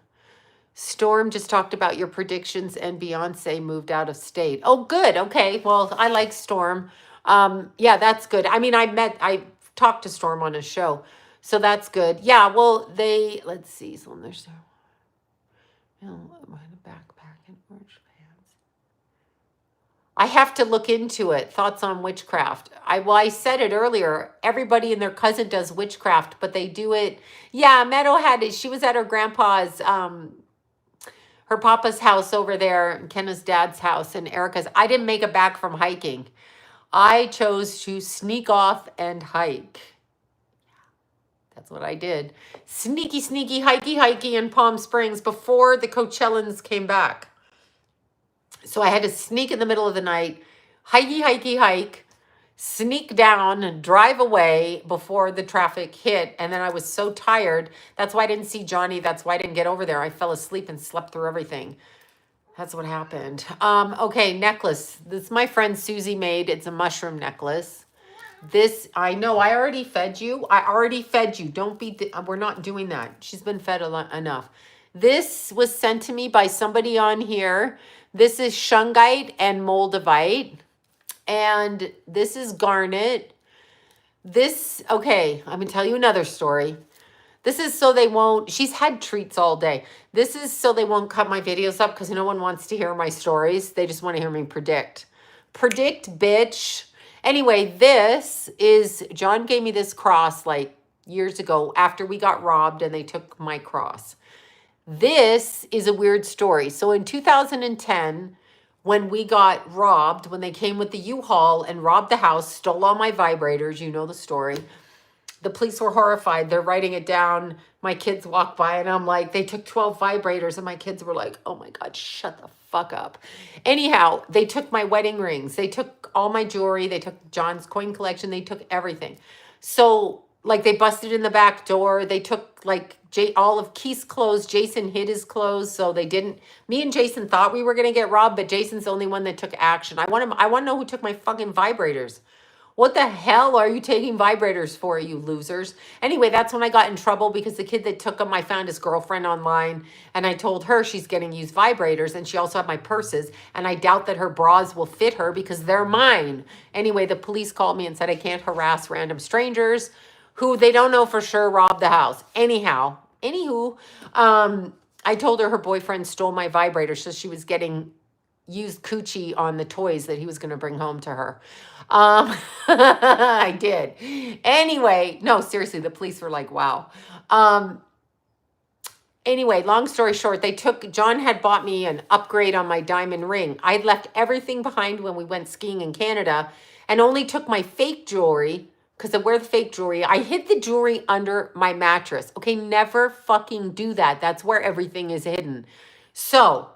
Storm just talked about your predictions and Beyonce moved out of state. Oh, good. Okay. Well, I like Storm. Yeah, that's good. I mean, I talked to Storm on a show. So that's good. Yeah, well, let's see. So there's a backpack and orange pants. I have to look into it. Thoughts on witchcraft. I said it earlier. Everybody and their cousin does witchcraft, but they do it. Yeah, Meadow had it. She was at her grandpa's, her papa's house over there, and Kenna's dad's house, and Erica's. I didn't make it back from hiking. I chose to sneak off and hike. That's what I did. Sneaky, sneaky, hikey in Palm Springs before the Coachellans came back. So I had to sneak in the middle of the night, hike, sneak down and drive away before the traffic hit. And then I was so tired. That's why I didn't see Johnny. That's why I didn't get over there. I fell asleep and slept through everything. That's what happened. Okay, necklace. This my friend Susie made. It's a mushroom necklace. This, I know, I already fed you. Don't be, we're not doing that. She's been fed enough. This was sent to me by somebody on here. This is shungite and moldavite. And this is garnet. This, okay, I'm going to tell you another story. This is so they won't, she's had treats all day. This is so they won't cut my videos up because no one wants to hear my stories. They just want to hear me predict. Predict, bitch. Anyway, this is, John gave me this cross like years ago after we got robbed and they took my cross. This is a weird story. So in 2010, when we got robbed, when they came with the U-Haul and robbed the house, stole all my vibrators, you know the story. The police were horrified. They're writing it down. My kids walk by and I'm like, they took 12 vibrators and my kids were like, oh my God, shut the fuck up. Anyhow, they took my wedding rings. They took all my jewelry. They took John's coin collection. They took everything. So like they busted in the back door. They took like all of Keith's clothes. Jason hid his clothes. So they didn't, me and Jason thought we were going to get robbed, but Jason's the only one that took action. I want to know who took my fucking vibrators. What the hell are you taking vibrators for, you losers? Anyway, that's when I got in trouble because the kid that took them, I found his girlfriend online and I told her she's getting used vibrators and she also had my purses and I doubt that her bras will fit her because they're mine. Anyway, the police called me and said I can't harass random strangers who they don't know for sure robbed the house. Anywho, I told her boyfriend stole my vibrators so she was getting used coochie on the toys that he was going to bring home to her. I did. Anyway, no, seriously, the police were like, wow. Anyway, long story short, John had bought me an upgrade on my diamond ring. I had left everything behind when we went skiing in Canada and only took my fake jewelry because I wear the fake jewelry. I hid the jewelry under my mattress. Okay, never fucking do that. That's where everything is hidden. So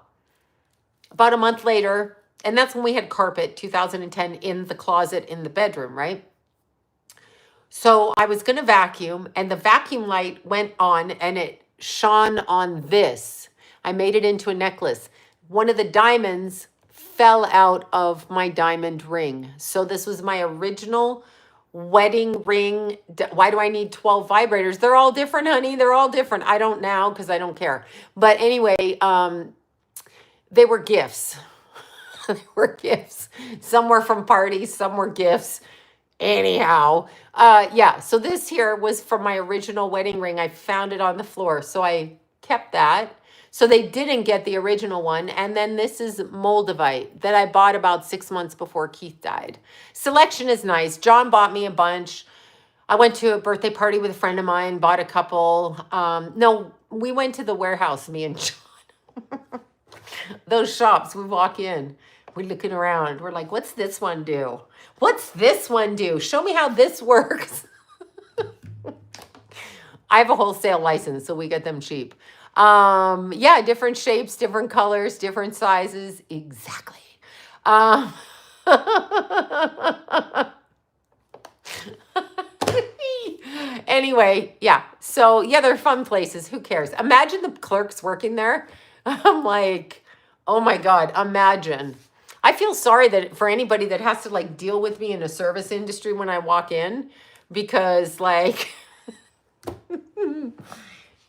about a month later, and that's when we had carpet, 2010, in the closet in the bedroom, right? So I was going to vacuum and the vacuum light went on and it shone on this. I made it into a necklace. One of the diamonds fell out of my diamond ring. So this was my original wedding ring. Why do I need 12 vibrators? They're all different, honey. They're all different. I don't now because I don't care. But anyway, they were gifts. They were gifts. Some were from parties, some were gifts. Anyhow, yeah, so this here was from my original wedding ring. I found it on the floor, so I kept that. So they didn't get the original one. And then this is moldavite that I bought about 6 months before Keith died. Selection is nice. John bought me a bunch. I went to a birthday party with a friend of mine, bought a couple. No, we went to the warehouse, me and John. Those shops, we walk in. We're looking around. We're like, what's this one do? What's this one do? Show me how this works. I have a wholesale license, so we get them cheap. Yeah, different shapes, different colors, different sizes. Exactly. Anyway, yeah. So, yeah, they're fun places. Who cares? Imagine the clerks working there. I'm like, oh my God, imagine. I feel sorry that for anybody that has to like deal with me in a service industry when I walk in, because like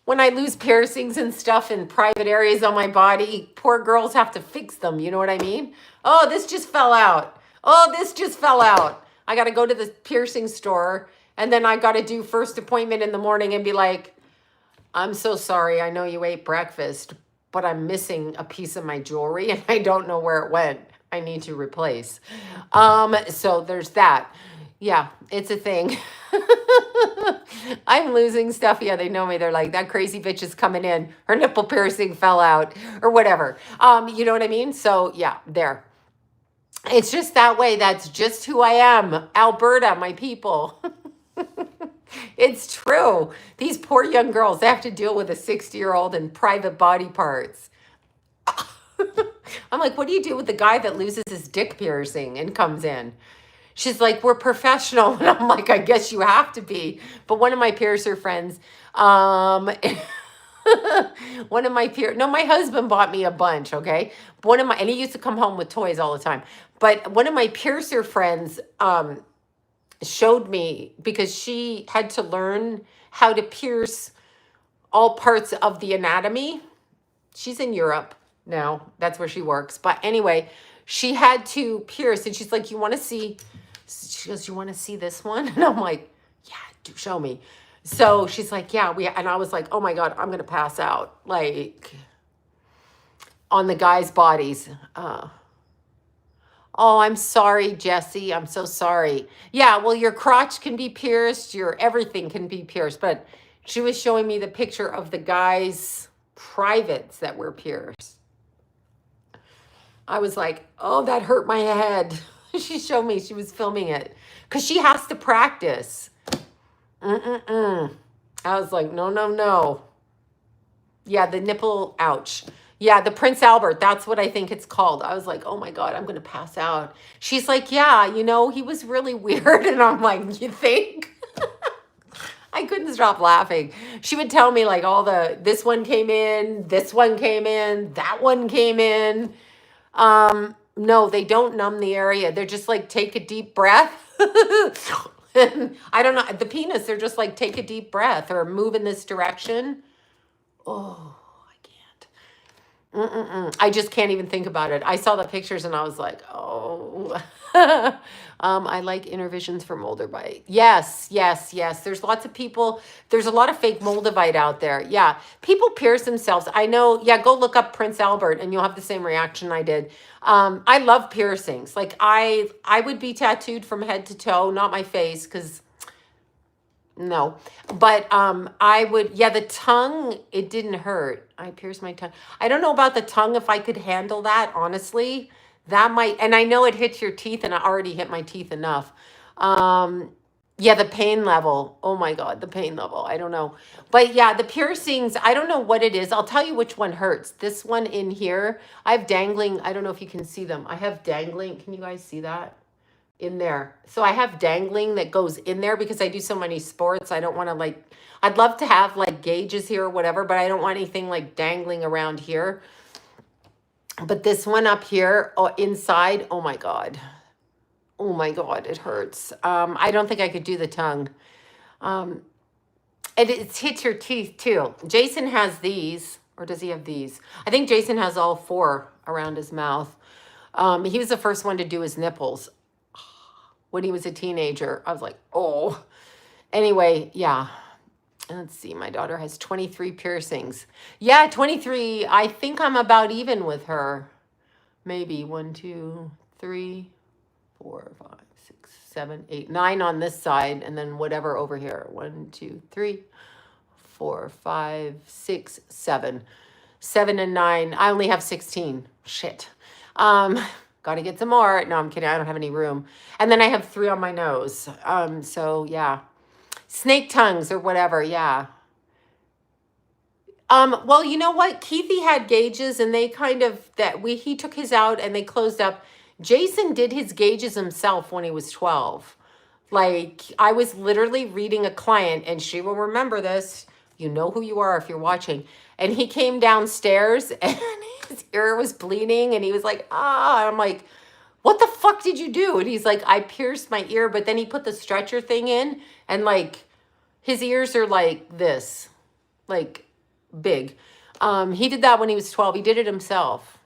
when I lose piercings and stuff in private areas on my body, poor girls have to fix them. You know what I mean? Oh, this just fell out. Oh, this just fell out. I got to go to the piercing store And then I got to do first appointment in the morning and be like, I'm so sorry. I know you ate breakfast, but I'm missing a piece of my jewelry and I don't know where it went. I need to replace. So there's that. Yeah, it's a thing. I'm losing stuff. Yeah, they know me. They're like, that crazy bitch is coming in. Her nipple piercing fell out or whatever. You know what I mean? So yeah, there. It's just that way. That's just who I am. Alberta, my people. It's true. These poor young girls, they have to deal with a 60-year-old and private body parts. I'm like, what do you do with the guy that loses his dick piercing and comes in? She's like, we're professional. And I'm like, I guess you have to be. But one of my piercer friends, one of my no, my husband bought me a bunch, okay? And he used to come home with toys all the time. But one of my piercer friends showed me, because she had to learn how to pierce all parts of the anatomy. She's in Europe now. That's where she works. But anyway, she had to pierce, and she's like, you want to see? She goes, you want to see this one? And I'm like, yeah, do show me. So she's like, yeah, and I was like, oh my God, I'm going to pass out, like, on the guys' bodies. Oh, I'm sorry, Jesse. I'm so sorry. Yeah, well, your crotch can be pierced. Your everything can be pierced. But she was showing me the picture of the guys' privates that were pierced. I was like, oh, that hurt my head. She showed me. She was filming it. Because she has to practice. I was like, no, no, no. Yeah, the nipple, ouch. Yeah, the Prince Albert, that's what I think it's called. I was like, oh my God, I'm going to pass out. She's like, yeah, you know, he was really weird. And I'm like, you think? I couldn't stop laughing. She would tell me like this one came in, this one came in, that one came in. No, they don't numb the area. They're just like, take a deep breath. And I don't know, the penis, they're just like, take a deep breath or move in this direction. Oh, I can't. I just can't even think about it. I saw the pictures and I was like, oh. I like Intervisions for Moldavite. Yes, yes, yes. There's lots of people. There's a lot of fake Moldavite out there. Yeah. People pierce themselves. I know. Yeah. Go look up Prince Albert and you'll have the same reaction I did. I love piercings. Like I would be tattooed from head to toe, not my face, because no, but I would, yeah, the tongue, it didn't hurt. I pierced my tongue. I don't know about the tongue, if I could handle that, honestly. That might, and I know it hits your teeth, and I already hit my teeth enough. Yeah, the pain level. Oh my God, the pain level. I don't know. But yeah, the piercings, I don't know what it is. I'll tell you which one hurts. This one in here, I have dangling. I don't know if you can see them. I have dangling. Can you guys see that? In there. So I have dangling that goes in there because I do so many sports. I don't want to like, I'd love to have like gauges here or whatever, but I don't want anything like dangling around here. But this one up here inside, oh my God. Oh my God, it hurts. I don't think I could do the tongue. And it hits your teeth too. Jason has these, or does he have these? I think Jason has all four around his mouth. He was the first one to do his nipples when he was a teenager. I was like, oh. Anyway, yeah. Let's see. My daughter has 23 piercings. Yeah, 23. I think I'm about even with her. Maybe 1, 2, 3, 4, 5, 6, 7, 8, 9 on this side, and then whatever over here. 1, 2, 3, 4, 5, 6, 7. 7 and 9. I only have 16. Shit. Got to get some more. No, I'm kidding. I don't have any room. And then I have 3 on my nose. So yeah. Snake tongues or whatever. Yeah. Well, you know what? Keithy had gauges and they kind of, he took his out and they closed up. Jason did his gauges himself when he was 12. Like, I was literally reading a client, and she will remember this. You know who you are if you're watching. And he came downstairs and his ear was bleeding and he was like, ah. I'm like, what the fuck did you do? And he's like, I pierced my ear, but then he put the stretcher thing in and like his ears are like this, like big. He did that when he was 12. He did it himself.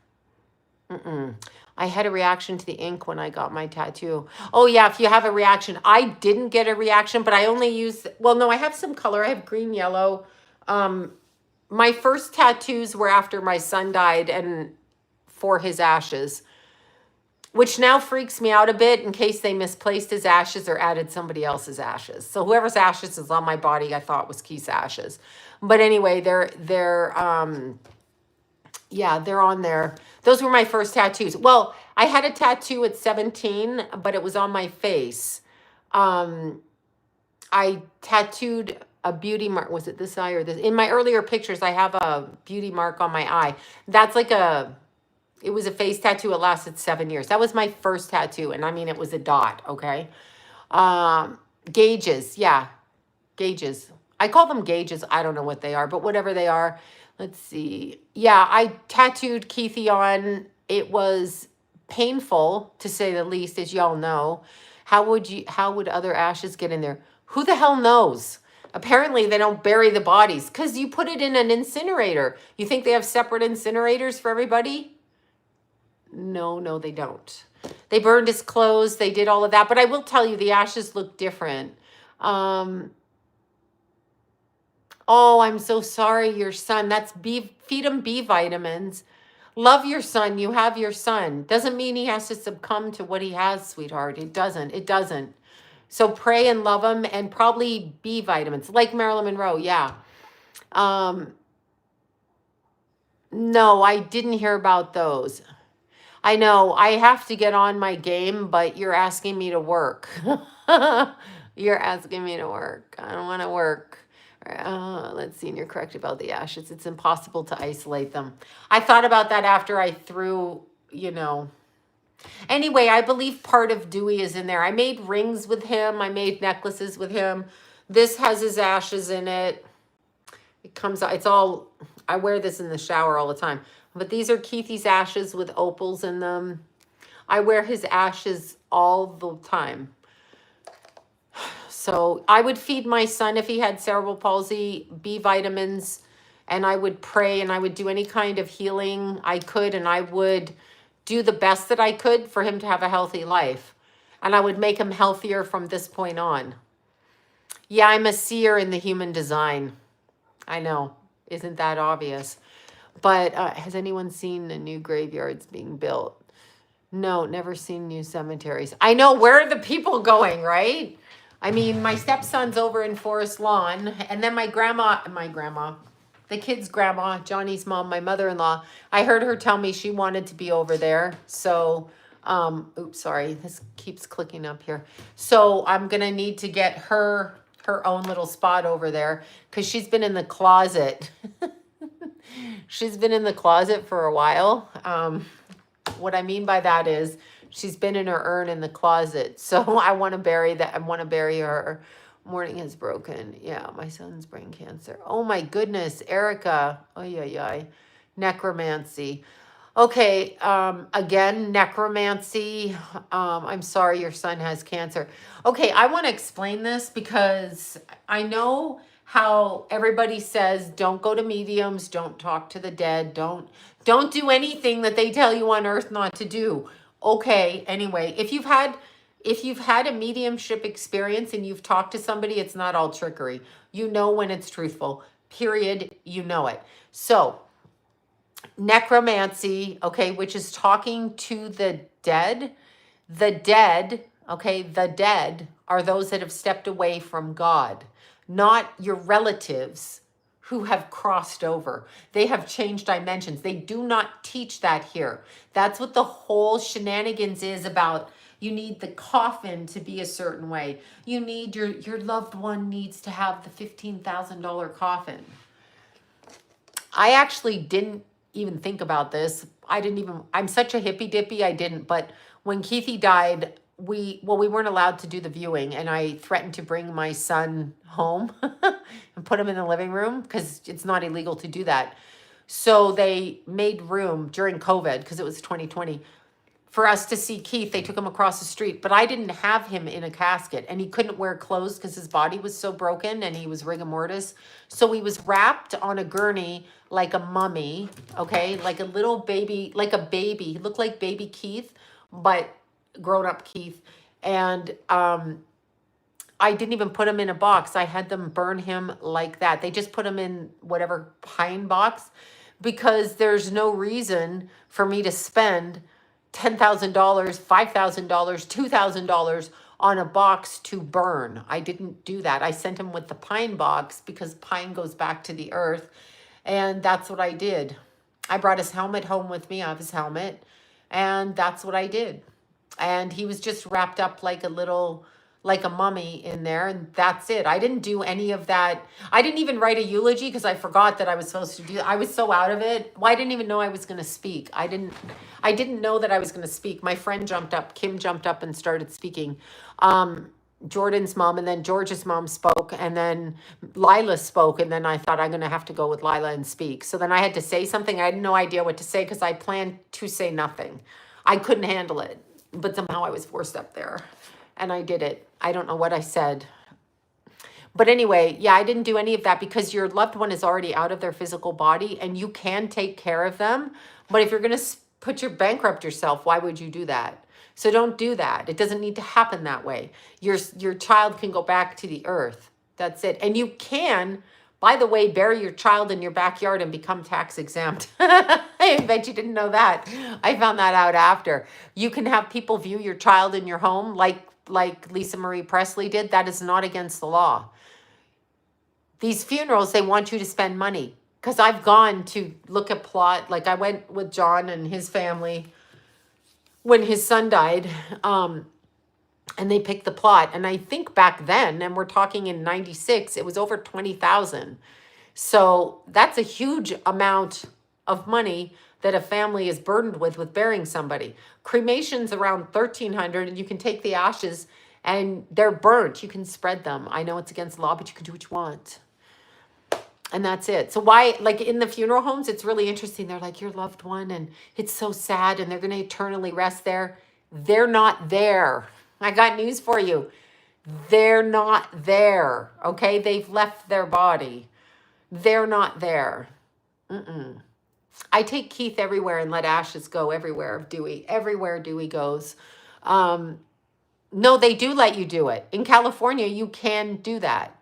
I had a reaction to the ink when I got my tattoo. Oh yeah, if you have a reaction. I didn't get a reaction, but I only use, well, no, I have some color. I have green, yellow. My first tattoos were after my son died and for his ashes, which now freaks me out a bit in case they misplaced his ashes or added somebody else's ashes. So whoever's ashes is on my body, I thought was Keith's ashes. But anyway, yeah, they're on there. Those were my first tattoos. Well, I had a tattoo at 17, but it was on my face. Um, I tattooed a beauty mark. Was it this eye or this? In my earlier pictures, I have a beauty mark on my eye. That's like it was a face tattoo. It lasted 7 years. That was my first tattoo. And I mean, it was a dot, okay? Gauges, yeah, gauges. I call them gauges. I don't know what they are, but whatever they are. Let's see. Yeah, I tattooed Keithy on. It was painful, to say the least, as y'all know. How would other ashes get in there? Who the hell knows? Apparently, they don't bury the bodies because you put it in an incinerator. You think they have separate incinerators for everybody? No, they don't. They burned his clothes. They did all of that. But I will tell you, the ashes look different. Oh, I'm so sorry, your son. Feed him B vitamins. Love your son. You have your son. Doesn't mean he has to succumb to what he has, sweetheart. It doesn't. So pray and love him, and probably B vitamins, like Marilyn Monroe. Yeah. No, I didn't hear about those. I know I have to get on my game, but you're asking me to work. You're asking me to work. I don't want to work. Let's see, and you're correct about the ashes. It's impossible to isolate them. I thought about that after I threw, Anyway, I believe part of Dewey is in there. I made rings with him. I made necklaces with him. This has his ashes in it. It comes out. It's all, I wear this in the shower all the time. But these are Keithy's ashes with opals in them. I wear his ashes all the time. So I would feed my son if he had cerebral palsy, B vitamins, and I would pray and I would do any kind of healing I could, and I would do the best that I could for him to have a healthy life. And I would make him healthier from this point on. Yeah, I'm a seer in the human design. I know. Isn't that obvious? But has anyone seen the new graveyards being built? No, never seen new cemeteries. I know. Where are the people going, right? I mean, my stepson's over in Forest Lawn, and then my grandma, the kid's grandma, Johnny's mom, my mother-in-law, I heard her tell me she wanted to be over there. So, oops, sorry, this keeps clicking up here. So I'm going to need to get her own little spot over there because she's been in the closet. She's been in the closet for a while. What I mean by that is she's been in her urn in the closet. So I want to bury that. I want to bury her. Morning has broken. Yeah, my son's brain cancer. Oh my goodness, Erica. Oh yeah. Necromancy. Okay, again, necromancy. I'm sorry your son has cancer. Okay, I want to explain this because I know how everybody says don't go to mediums, don't talk to the dead, don't do anything that they tell you on earth not to do. Okay, anyway, if you've had a mediumship experience and you've talked to somebody, it's not all trickery. You know when it's truthful. Period. You know it. So, necromancy, okay, which is talking to the dead. The dead, okay, the dead are those that have stepped away from God, not your relatives who have crossed over. They have changed dimensions. They do not teach that here. That's what the whole shenanigans is about. You need the coffin to be a certain way. You need your loved one needs to have the $15,000 coffin. I actually didn't even think about this. I'm such a hippy dippy, I didn't. But when Keithy died, we weren't allowed to do the viewing, and I threatened to bring my son home and put him in the living room because it's not illegal to do that. So they made room during COVID, because it was 2020, for us to see Keith. They took him across the street, but I didn't have him in a casket, and he couldn't wear clothes because his body was so broken and he was rigor mortis. So he was wrapped on a gurney like a mummy, okay? Like a little baby, like a baby. He looked like baby Keith, but grown up Keith. And I didn't even put him in a box. I had them burn him like that. They just put him in whatever pine box, because there's no reason for me to spend $10,000, $5,000, $2,000 on a box to burn. I didn't do that. I sent him with the pine box because pine goes back to the earth. And that's what I did. I brought his helmet home with me. I have his helmet. And that's what I did. And he was just wrapped up like a little, like a mummy in there. And that's it. I didn't do any of that. I didn't even write a eulogy because I forgot that I was supposed to do. I was so out of it. Well, I didn't even know I was going to speak. I didn't know that I was going to speak. My friend jumped up. Kim jumped up and started speaking. Jordan's mom, and then George's mom spoke, and then Lila spoke, and then I thought I'm going to have to go with Lila and speak. So then I had to say something. I had no idea what to say because I planned to say nothing. I couldn't handle it, but somehow I was forced up there, and I did it. I don't know what I said. But anyway, yeah, I didn't do any of that because your loved one is already out of their physical body, and you can take care of them. But if you're going to bankrupt yourself, why would you do that? So don't do that. It doesn't need to happen that way. Your child can go back to the earth. That's it. And you can, by the way, bury your child in your backyard and become tax exempt. I bet you didn't know that. I found that out after. You can have people view your child in your home like Lisa Marie Presley did. That is not against the law. These funerals, they want you to spend money. Because I've gone to look at plot. Like I went with John and his family when his son died, and they picked the plot. And I think back then, and we're talking in 96, it was over 20,000. So that's a huge amount of money that a family is burdened with burying somebody. Cremation's around 1,300, and you can take the ashes and they're burnt. You can spread them. I know it's against the law, but you can do what you want. And that's it. So why, like in the funeral homes, it's really interesting. They're like, your loved one, and it's so sad, and they're going to eternally rest there. They're not there. I got news for you. They're not there. Okay? They've left their body. They're not there. I take Keith everywhere and let ashes go everywhere of Dewey. Everywhere Dewey goes. No, they do let you do it. In California, you can do that.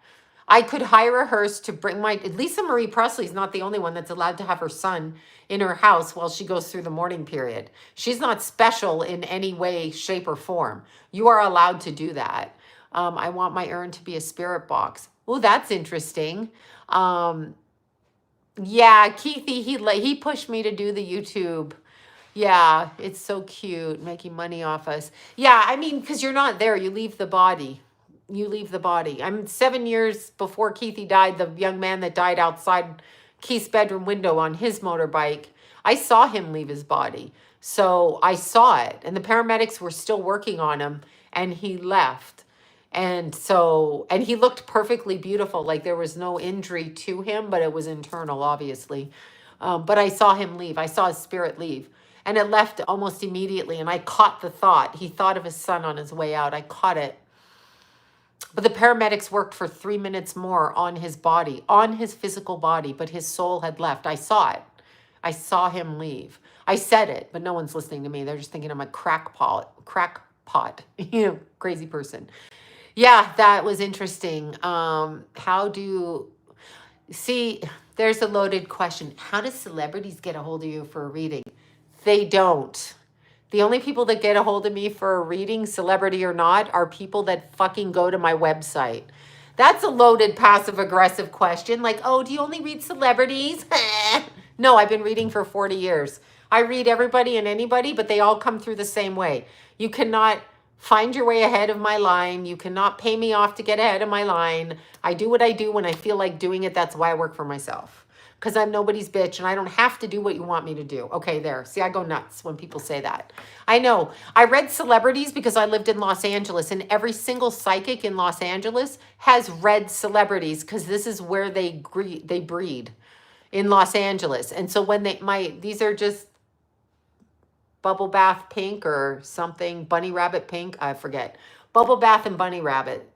I could hire a hearse to bring Lisa Marie Presley's not the only one that's allowed to have her son in her house while she goes through the mourning period. She's not special in any way, shape, or form. You are allowed to do that. I want my urn to be a spirit box. Oh, that's interesting. Yeah, Keithy, he pushed me to do the YouTube. Yeah, it's so cute, making money off us. Yeah, I mean, because you're not there. You leave the body. You leave the body. I'm 7 years before Keithy died, the young man that died outside Keith's bedroom window on his motorbike. I saw him leave his body. So I saw it. And the paramedics were still working on him, and he left. And he looked perfectly beautiful. Like there was no injury to him, but it was internal, obviously. But I saw him leave. I saw his spirit leave. And it left almost immediately. And I caught the thought. He thought of his son on his way out. I caught it. But the paramedics worked for 3 minutes more on his body, on his physical body, but his soul had left. I saw it. I saw him leave. I said it, but no one's listening to me. They're just thinking I'm a crackpot, crazy person. Yeah, that was interesting. There's a loaded question. How do celebrities get a hold of you for a reading? They don't. The only people that get a hold of me for a reading, celebrity or not, are people that fucking go to my website. That's a loaded passive-aggressive question. Like, oh, do you only read celebrities? No, I've been reading for 40 years. I read everybody and anybody, but they all come through the same way. You cannot find your way ahead of my line. You cannot pay me off to get ahead of my line. I do what I do when I feel like doing it. That's why I work for myself. Because I'm nobody's bitch and I don't have to do what you want me to do. Okay, there. See, I go nuts when people say that. I know. I read celebrities because I lived in Los Angeles, and every single psychic in Los Angeles has read celebrities because this is where they breed in Los Angeles. And so when these are just bubble bath pink or something, bunny rabbit pink, I forget. Bubble bath and bunny rabbit,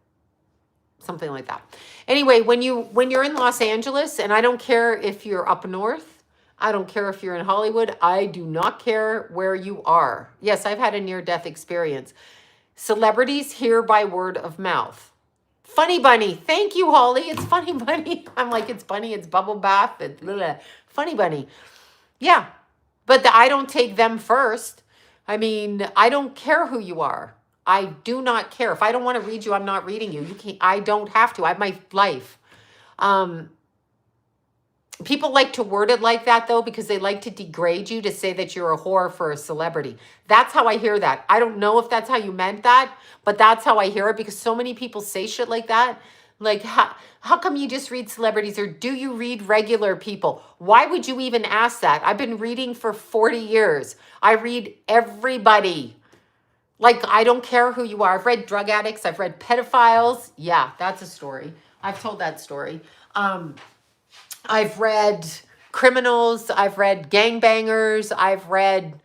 something like that. Anyway, when you're in Los Angeles, and I don't care if you're up north, I don't care if you're in Hollywood, I do not care where you are. Yes, I've had a near-death experience. Celebrities hear by word of mouth. Funny Bunny. Thank you, Holly. It's Funny Bunny. I'm like, it's Bunny. It's Bubble Bath. It's Funny Bunny. Yeah. But I don't take them first. I mean, I don't care who you are. I do not care. If I don't want to read you, I'm not reading you. You can't, I don't have to. I have my life. People like to word it like that, though, because they like to degrade you, to say that you're a whore for a celebrity. That's how I hear that. I don't know if that's how you meant that, but that's how I hear it, because so many people say shit like that. Like, how come you just read celebrities, or do you read regular people? Why would you even ask that? I've been reading for 40 years. I read everybody. Like, I don't care who you are. I've read drug addicts. I've read pedophiles. Yeah, that's a story. I've told that story. I've read criminals, I've read gangbangers, I've read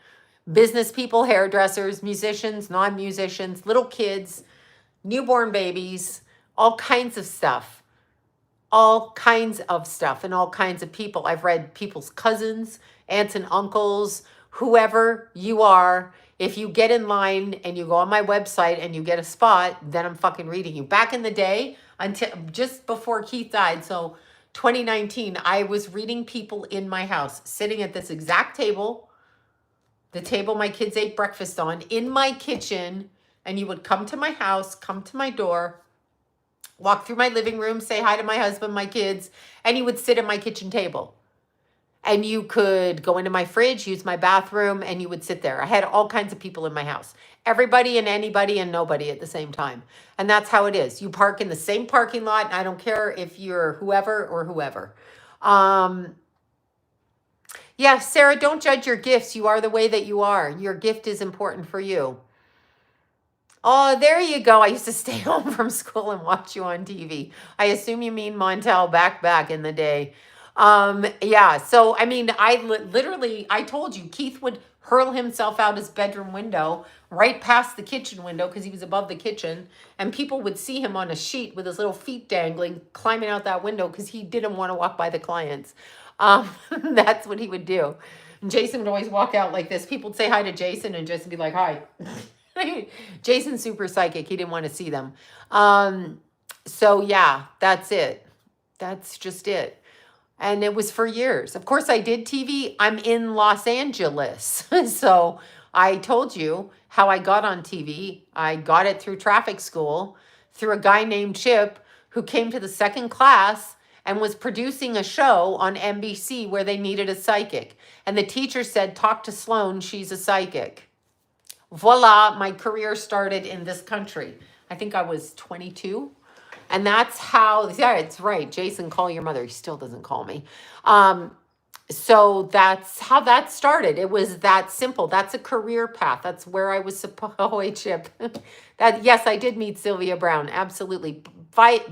business people, hairdressers, musicians, non-musicians, little kids, newborn babies, all kinds of stuff. All kinds of stuff and all kinds of people. I've read people's cousins, aunts and uncles, whoever you are. If you get in line and you go on my website and you get a spot, then I'm fucking reading you. Back in the day, until just before Keith died, so 2019, I was reading people in my house, sitting at this exact table, the table my kids ate breakfast on, in my kitchen, and you would come to my house, come to my door, walk through my living room, say hi to my husband, my kids, and you would sit at my kitchen table. And you could go into my fridge, use my bathroom, and you would sit there. I had all kinds of people in my house. Everybody and anybody and nobody at the same time. And that's how it is. You park in the same parking lot, and I don't care if you're whoever or whoever. Yeah, Sarah, don't judge your gifts. You are the way that you are. Your gift is important for you. Oh, there you go. I used to stay home from school and watch you on TV. I assume you mean Montel back in the day. Yeah, so I mean, literally, I told you, Keith would hurl himself out his bedroom window right past the kitchen window, because he was above the kitchen, and people would see him on a sheet with his little feet dangling, climbing out that window because he didn't want to walk by the clients. That's what he would do. And Jason would always walk out like this. People would say hi to Jason and just be like, hi. Jason's super psychic. He didn't want to see them. So yeah, that's it. That's just it. And it was for years. Of course, I did TV. I'm in Los Angeles. So I told you how I got on TV. I got it through traffic school, through a guy named Chip, who came to the second class and was producing a show on NBC where they needed a psychic. And the teacher said, talk to Sloan, she's a psychic. Voila, my career started in this country. I think I was 22. And that's how, yeah, it's right. Jason, call your mother. He still doesn't call me. So that's how that started. It was that simple. That's a career path. That's where I was supposed, oh, wait, Chip. That, yes, I did meet Sylvia Brown. Absolutely.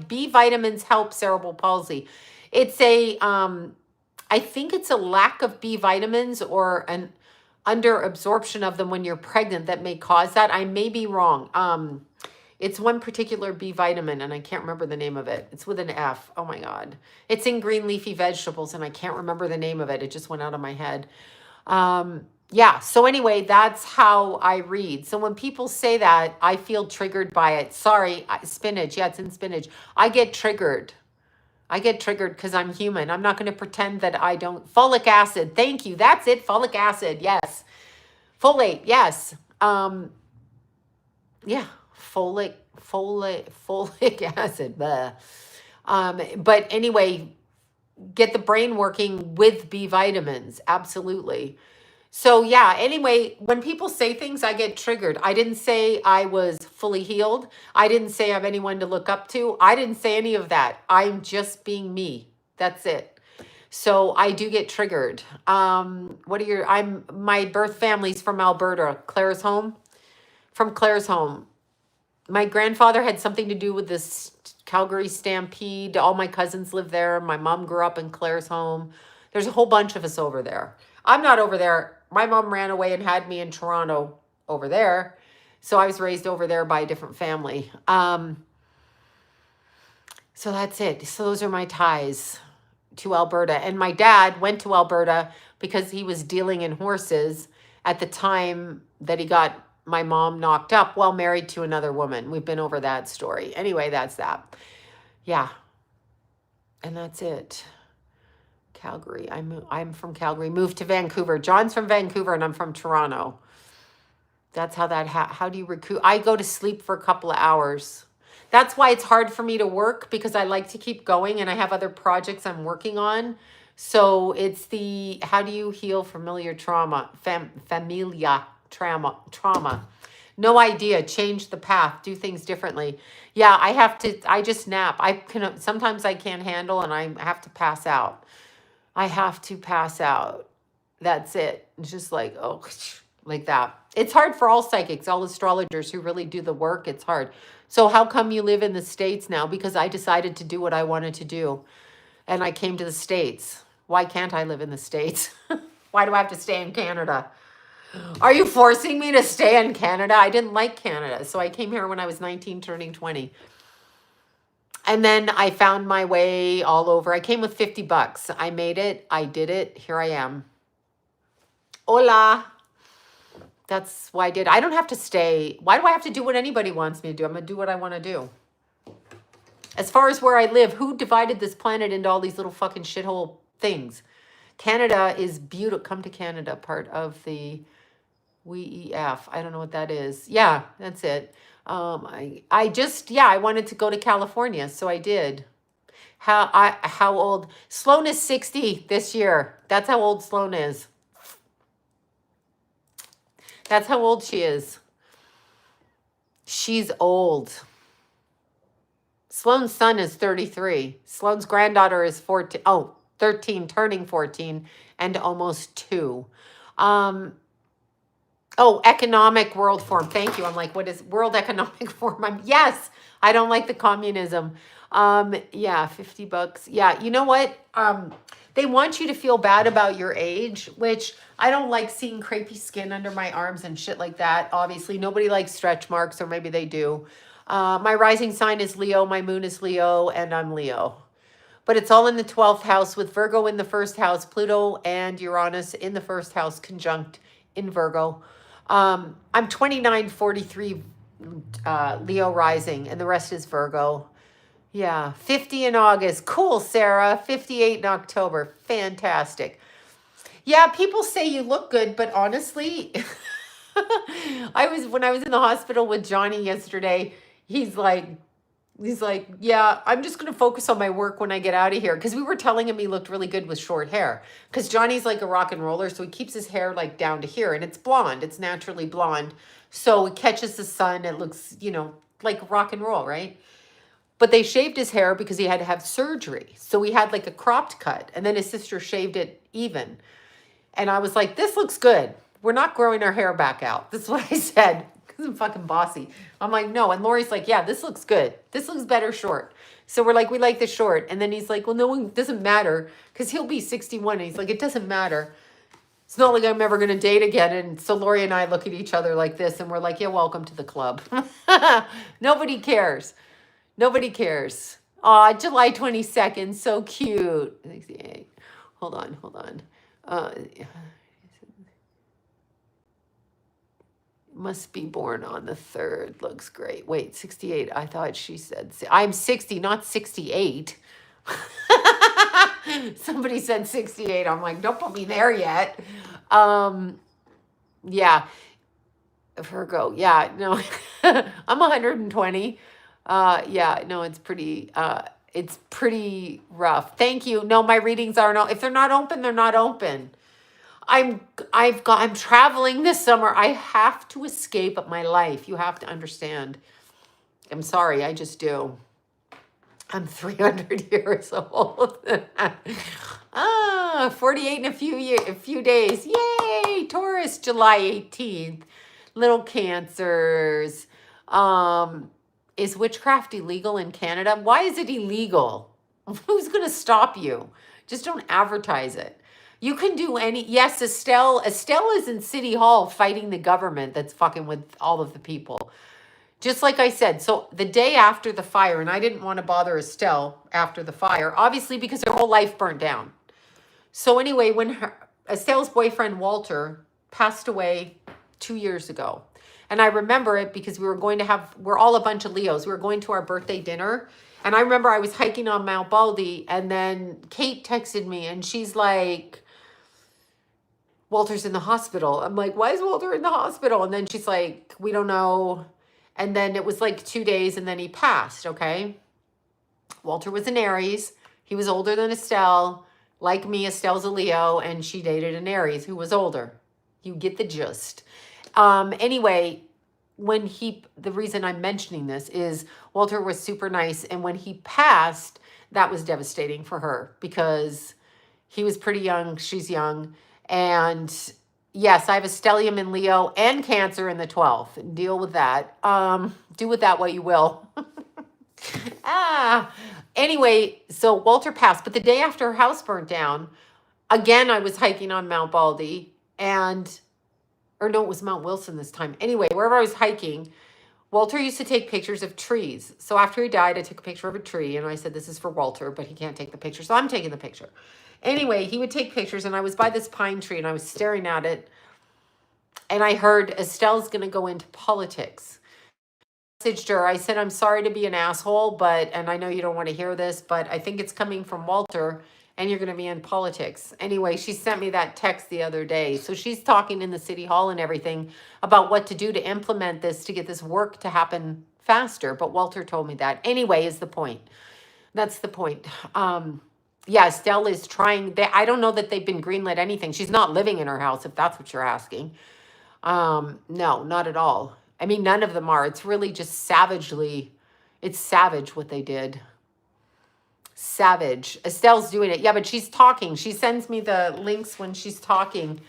B vitamins help cerebral palsy. It's a, I think it's a lack of B vitamins or an under absorption of them when you're pregnant that may cause that. I may be wrong. It's one particular B vitamin, and I can't remember the name of it. It's with an F. Oh, my God. It's in green leafy vegetables, and I can't remember the name of it. It just went out of my head. Yeah, so anyway, that's how I read. So when people say that, I feel triggered by it. Sorry, spinach. Yeah, it's in spinach. I get triggered. I get triggered because I'm human. I'm not going to pretend that I don't. Folic acid. Thank you. That's it. Folic acid. Yes. Folate. Yes. Yeah. Folic acid. But anyway, get the brain working with B vitamins. Absolutely. So yeah, anyway, when people say things, I get triggered. I didn't say I was fully healed. I didn't say I have anyone to look up to. I didn't say any of that. I'm just being me. That's it. So I do get triggered. My birth family's from Alberta, Claire's home. From Claire's home. My grandfather had something to do with this Calgary Stampede. All my cousins live there. My mom grew up in Claire's home. There's a whole bunch of us over there. I'm not over there My mom ran away and had me in Toronto over there. So I was raised over there by a different family. So that's it. So those are my ties to Alberta. And my dad went to Alberta because he was dealing in horses at the time that he got my mom knocked up while married to another woman. We've been over that story. Anyway, that's that. Yeah. And that's it. Calgary. I'm from Calgary. Moved to Vancouver. John's from Vancouver and I'm from Toronto. That's how that, how do you recoup? I go to sleep for a couple of hours. That's why it's hard for me to work, because I like to keep going and I have other projects I'm working on. So it's the, how do you heal familiar trauma, familia trauma? No idea. Change the path, do things differently. Yeah, I just nap. Sometimes I can't handle and I have to pass out. I have to pass out. That's it. It's just like, oh, like that. It's hard for all psychics, all astrologers who really do the work. It's hard. So how come you live in the States now? Because I decided to do what I wanted to do. And I came to the States. Why can't I live in the States? Why do I have to stay in Canada? Are you forcing me to stay in Canada? I didn't like Canada. So I came here when I was 19, turning 20. And then I found my way all over. I came with 50 bucks. I made it. I did it. Here I am. Hola. That's why I did. I don't have to stay. Why do I have to do what anybody wants me to do? I'm going to do what I want to do. As far as where I live, who divided this planet into all these little fucking shithole things? Canada is beautiful. Come to Canada, part of the WEF. I don't know what that is. Yeah, that's it. I wanted to go to California, so I did. How old? Sloan is 60 this year. That's how old Sloan is. That's how old she is. She's old. Sloan's son is 33. Sloan's granddaughter is 13, turning 14, and almost 2. Economic World Forum. Thank you. I'm like, what is World Economic Forum? Yes, I don't like the communism. 50 bucks. Yeah, you know what? They want you to feel bad about your age, which I don't like seeing crepey skin under my arms and shit like that. Obviously, nobody likes stretch marks, or maybe they do. My rising sign is Leo, my moon is Leo, and I'm Leo. But it's all in the 12th house with Virgo in the first house, Pluto and Uranus in the first house, conjunct in Virgo. I'm 29, 43 Leo rising, and the rest is Virgo. Yeah, 50 in August. Cool, Sarah. 58 in October. Fantastic. Yeah, people say you look good, but honestly, when I was in the hospital with Johnny yesterday, he's like, yeah, I'm just going to focus on my work when I get out of here. Because we were telling him he looked really good with short hair. Because Johnny's like a rock and roller, so he keeps his hair like down to here. And it's blonde. It's naturally blonde. So it catches the sun. It looks, like rock and roll, right? But they shaved his hair because he had to have surgery. So he had like a cropped cut. And then his sister shaved it even. And I was like, this looks good. We're not growing our hair back out. That's what I said. Because I'm fucking bossy. I'm like, no. And Lori's like, yeah, this looks good. This looks better short. So we're like, we like the short. And then he's like, well, no, it doesn't matter. Because he'll be 61. And he's like, it doesn't matter. It's not like I'm ever going to date again. And so Lori and I look at each other like this. And we're like, yeah, welcome to the club. Nobody cares. Nobody cares. Aw, July 22nd. So cute. 68. Hold on. Must be born on the 3rd. Looks great. Wait, 68. I thought she said... I'm 60, not 68. Somebody said 68. I'm like, don't put me there yet. Yeah. Virgo. Yeah, no. I'm 120. It's pretty rough. Thank you. No, my readings aren't, if they're not open, they're not open. I'm traveling this summer. I have to escape my life. You have to understand. I'm sorry, I just do. I'm 300 years old. 48 in a few days. Yay! Taurus, July 18th. Little Cancers. Is witchcraft illegal in Canada? Why is it illegal? Who's going to stop you? Just don't advertise it. You can do any. Yes, Estelle. Estelle is in City Hall fighting the government that's fucking with all of the people. Just like I said, so the day after the fire, and I didn't want to bother Estelle after the fire, obviously because her whole life burnt down. So anyway, when Estelle's boyfriend Walter passed away 2 years ago, and I remember it because we're all a bunch of Leos. We were going to our birthday dinner, and I remember I was hiking on Mount Baldy, and then Kate texted me, and she's like, Walter's in the hospital. I'm like, why is Walter in the hospital? And then she's like, we don't know. And then it was like 2 days, and then he passed, okay? Walter was an Aries. He was older than Estelle. Like me, Estelle's a Leo, and she dated an Aries who was older. You get the gist. Anyway, the reason I'm mentioning this is Walter was super nice, and when he passed, that was devastating for her because he was pretty young, she's young, and yes, I have a stellium in Leo and Cancer in the 12th. Deal with that. Do with that what you will. Anyway, so Walter passed, but the day after her house burnt down, again, I was hiking on Mount Baldy, or no, it was Mount Wilson this time. Anyway, wherever I was hiking, Walter used to take pictures of trees. So after he died, I took a picture of a tree, and I said, this is for Walter, but he can't take the picture, so I'm taking the picture. Anyway, he would take pictures, and I was by this pine tree, and I was staring at it, and I heard Estelle's going to go into politics. I messaged her. I said, I'm sorry to be an asshole, and I know you don't want to hear this, but I think it's coming from Walter, and you're going to be in politics. Anyway, she sent me that text the other day. So she's talking in the city hall and everything about what to do to implement this, to get this work to happen faster. But Walter told me that. Anyway, is the point. That's the point. Yeah, Estelle is trying. I don't know that they've been greenlit anything. She's not living in her house, if that's what you're asking. No, not at all. I mean, none of them are. It's really just it's savage what they did. Savage. Estelle's doing it. Yeah, but she's talking. She sends me the links when she's talking.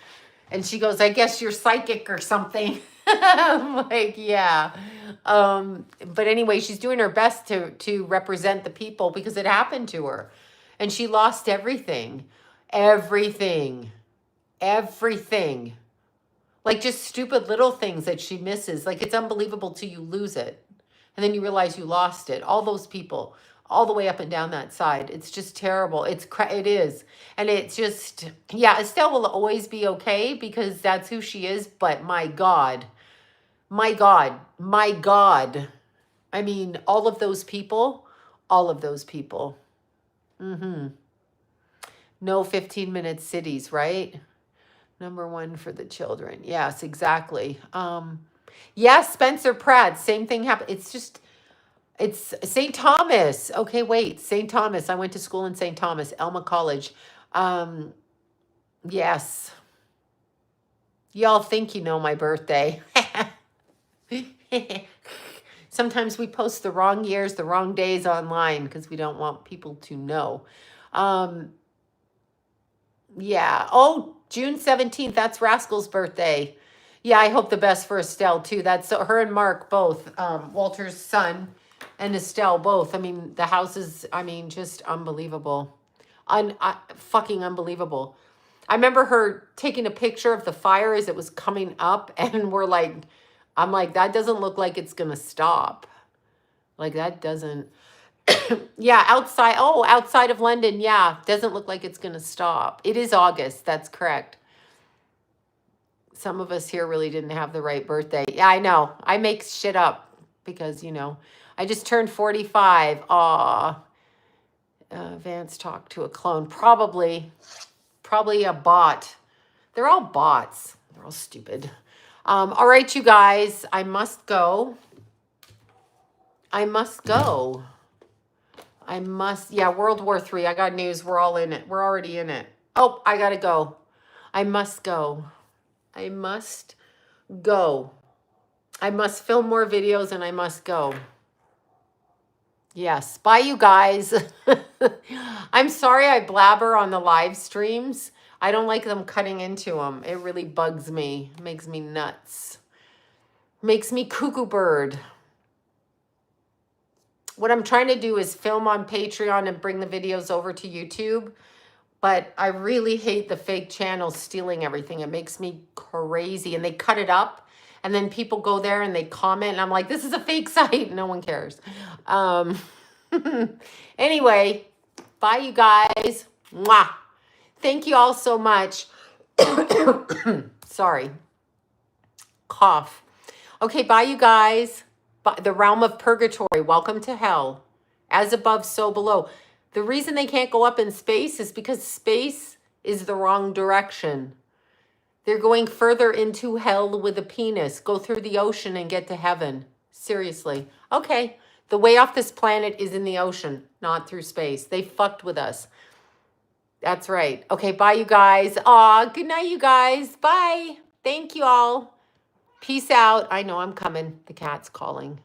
And she goes, I guess you're psychic or something. I'm like, yeah. But anyway, she's doing her best to represent the people because it happened to her. And she lost everything. Everything. Everything. Like just stupid little things that she misses. Like it's unbelievable till you lose it. And then you realize you lost it. All those people, all the way up and down that side. It's just terrible. It is. And it's just, yeah, Estelle will always be okay because that's who she is. But my God, my God, my God. I mean, all of those people. No 15-minute cities, right? Number one for the children. Yes, exactly. Yes, Spencer Pratt. Same thing happened. It's St. Thomas. Okay, wait. St. Thomas. I went to school in St. Thomas, Elma College. Yes. Y'all think you know my birthday. Sometimes we post the wrong years, the wrong days online because we don't want people to know. Yeah. Oh, June 17th. That's Rascal's birthday. Yeah, I hope the best for Estelle, too. That's her and Mark both. Walter's son and Estelle both. I mean, the house is, just unbelievable. Fucking unbelievable. I remember her taking a picture of the fire as it was coming up, and I'm like, that doesn't look like it's going to stop. Like, that doesn't... Yeah, outside of London, yeah. Doesn't look like it's going to stop. It is August, that's correct. Some of us here really didn't have the right birthday. Yeah, I know. I make shit up because, I just turned 45. Aw. Vance talked to a clone. Probably a bot. They're all bots. They're all stupid. All right, you guys. I must go. Yeah, World War III. I got news. We're all in it. We're already in it. Oh, I gotta go. I must go. I must film more videos and I must go. Yes. Bye, you guys. I'm sorry I blabber on the live streams. I don't like them cutting into them. It really bugs me. Makes me nuts. Makes me cuckoo bird. What I'm trying to do is film on Patreon and bring the videos over to YouTube. But I really hate the fake channels stealing everything. It makes me crazy. And they cut it up. And then people go there and they comment. And I'm like, this is a fake site. No one cares. Um, anyway, bye, you guys. Mwah. Thank you all so much. Sorry. Cough. Okay, bye, you guys. The realm of purgatory. Welcome to hell. As above, so below. The reason they can't go up in space is because space is the wrong direction. They're going further into hell with a penis. Go through the ocean and get to heaven. Seriously. Okay. The way off this planet is in the ocean, not through space. They fucked with us. That's right. Okay, bye, you guys. Aw, good night, you guys. Bye. Thank you all. Peace out. I know I'm coming. The cat's calling.